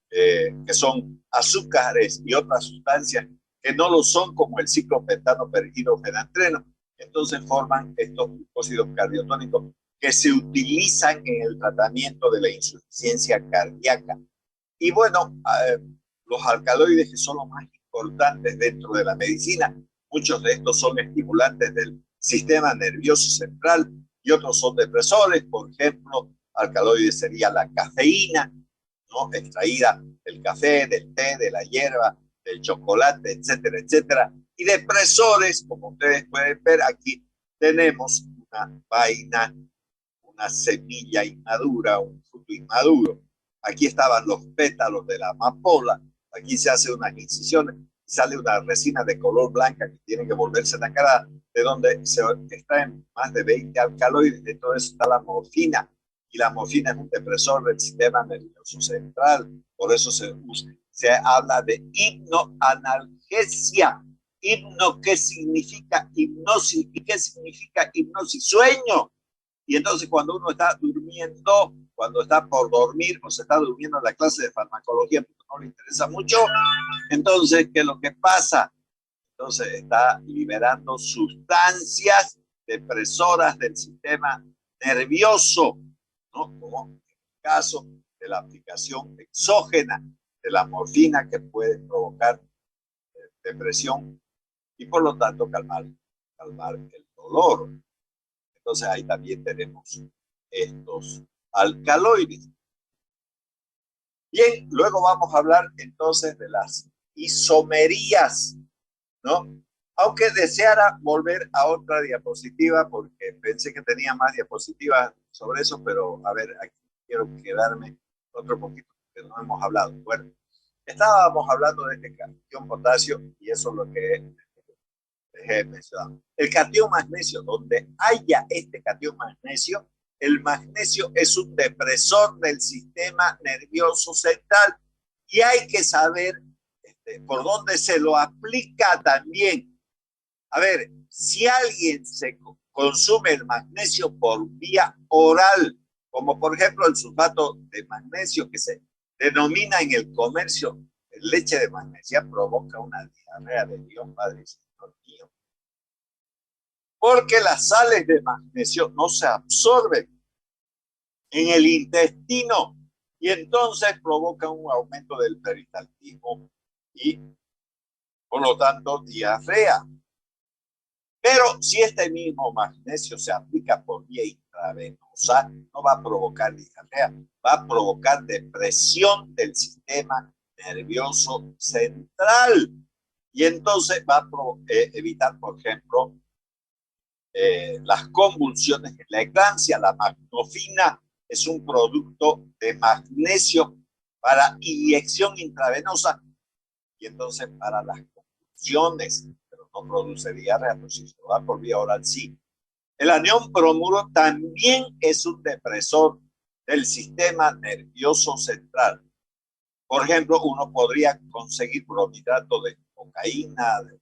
que son azúcares y otras sustancias que no lo son, como el ciclopentano perinidofenantreno. Entonces forman estos glucósidos cardiotónicos que se utilizan en el tratamiento de la insuficiencia cardíaca. Y bueno, los alcaloides, que son los más importantes dentro de la medicina, muchos de estos son estimulantes del sistema nervioso central y otros son depresores. Por ejemplo, alcaloides sería la cafeína, ¿no? Extraída del café, del té, de la hierba, del chocolate, etcétera, etcétera. Y depresores, como ustedes pueden ver, aquí tenemos una vaina, una semilla inmadura, un fruto inmaduro. Aquí estaban los pétalos de la amapola. Aquí se hace unas incisiones, sale una resina de color blanca que tiene que volverse nacarada, de donde se extraen más de 20 alcaloides. De todo eso está la morfina, y la morfina es un depresor del sistema nervioso central. Por eso se habla de hipnoanalgesia. Hipno, ¿qué significa hipnosis? ¿Y qué significa hipnosis? Sueño. Y entonces cuando uno está durmiendo, cuando está por dormir o se está durmiendo en la clase de farmacología, porque no le interesa mucho, entonces, ¿qué es lo que pasa? Entonces está liberando sustancias depresoras del sistema nervioso, ¿no? Como en el caso de la aplicación exógena de la morfina, que puede provocar depresión y por lo tanto calmar el dolor. Entonces ahí también tenemos estos alcaloides. Bien, luego vamos a hablar entonces de las isomerías, ¿no? Aunque deseara volver a otra diapositiva, porque pensé que tenía más diapositivas sobre eso, pero a ver, aquí quiero quedarme otro poquito, que no hemos hablado. Bueno, estábamos hablando de este catión potasio, y eso es lo que dejé mencionado. El catión magnesio, donde haya este catión magnesio, el magnesio es un depresor del sistema nervioso central, y hay que saber por dónde se lo aplica también. A ver, si alguien se consume el magnesio por vía oral, como por ejemplo el sulfato de magnesio, que se denomina en el comercio leche de magnesia, provoca una diarrea de Dios Padre y Señor mío. Porque las sales de magnesio no se absorben en el intestino y entonces provoca un aumento del peristaltismo y por lo tanto diarrea. Pero si este mismo magnesio se aplica por vía intravenosa, no va a provocar diarrea, va a provocar depresión del sistema nervioso central y entonces va a evitar, por ejemplo, las convulsiones en la eclampsia. La magnofina es un producto de magnesio para inyección intravenosa y entonces para las convulsiones, pero no produce diarrea, pues si se lo da por vía oral, sí. El anión bromuro también es un depresor del sistema nervioso central. Por ejemplo, uno podría conseguir bromidrato de cocaína, de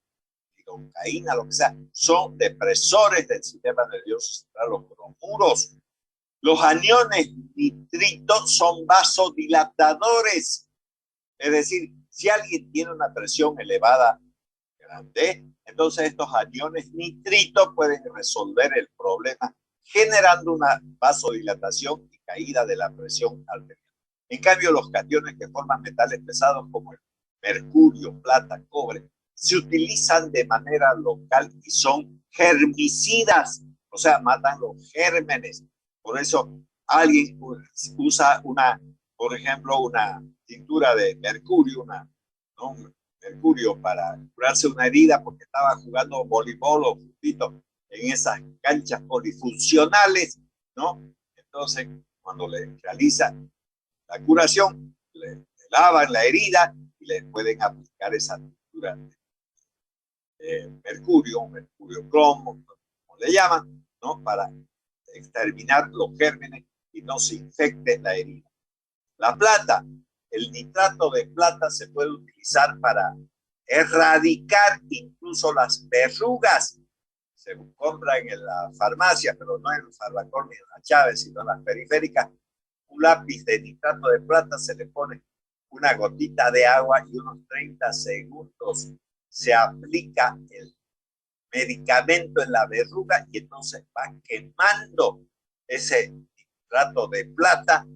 lidocaína, lo que sea. Son depresores del sistema nervioso central, los bromuros. Los aniones nitritos son vasodilatadores. Es decir, si alguien tiene una presión elevada grande, entonces estos aniones nitritos pueden resolver el problema generando una vasodilatación y caída de la presión arterial. En cambio, los cationes que forman metales pesados como el mercurio, plata, cobre, se utilizan de manera local y son germicidas, o sea, matan los gérmenes. Por eso alguien usa por ejemplo, una tintura de mercurio, ¿no? Mercurio para curarse una herida porque estaba jugando voleibol o futbito en esas canchas polifuncionales, ¿no? Entonces, cuando le realizan la curación, le lavan la herida y le pueden aplicar esa tintura de mercurio cromo, como le llaman, ¿no? Para exterminar los gérmenes y no se infecte la herida. La plata, el nitrato de plata se puede utilizar para erradicar incluso las verrugas. Se compra en la farmacia, pero no en el Farmacor ni en la Chávez, sino en las periféricas. Un lápiz de nitrato de plata se le pone una gotita de agua y unos 30 segundos se aplica el medicamento en la verruga y entonces va quemando ese nitrato de plata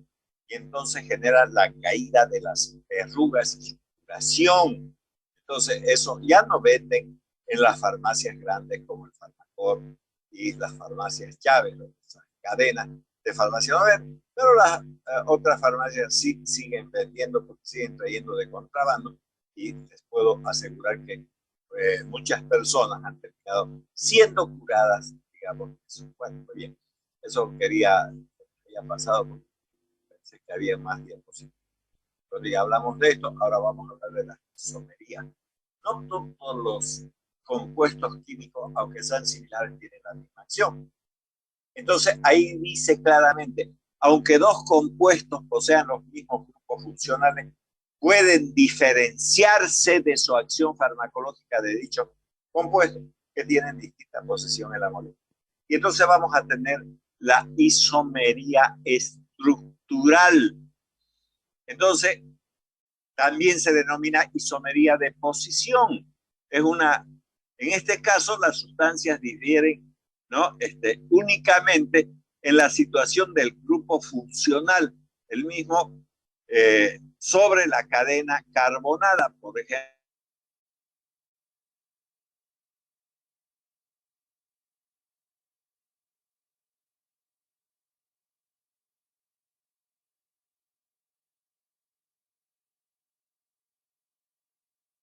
y entonces genera la caída de las verrugas y su curación. Entonces, eso ya no venden en las farmacias grandes como el Farmacor y las farmacias Chávez, las cadenas de farmacia no venden, pero las otras farmacias sí siguen vendiendo porque siguen trayendo de contrabando y les puedo asegurar que muchas personas han terminado siendo curadas, digamos. Eso. Bueno, muy bien. Eso había pasado porque pensé que había más diapositivas. Pero ya hablamos de esto, ahora vamos a hablar de la isomería. No todos los compuestos químicos, aunque sean similares, tienen la misma acción. Entonces, ahí dice claramente, aunque dos compuestos posean los mismos grupos funcionales, pueden diferenciarse de su acción farmacológica de dichos compuestos que tienen distinta posición en la molécula. Y entonces vamos a tener la isomería estructural. Entonces, también se denomina isomería de posición. En este caso, las sustancias difieren, ¿no? Únicamente en la situación del grupo funcional, el mismo sobre la cadena carbonada, por ejemplo,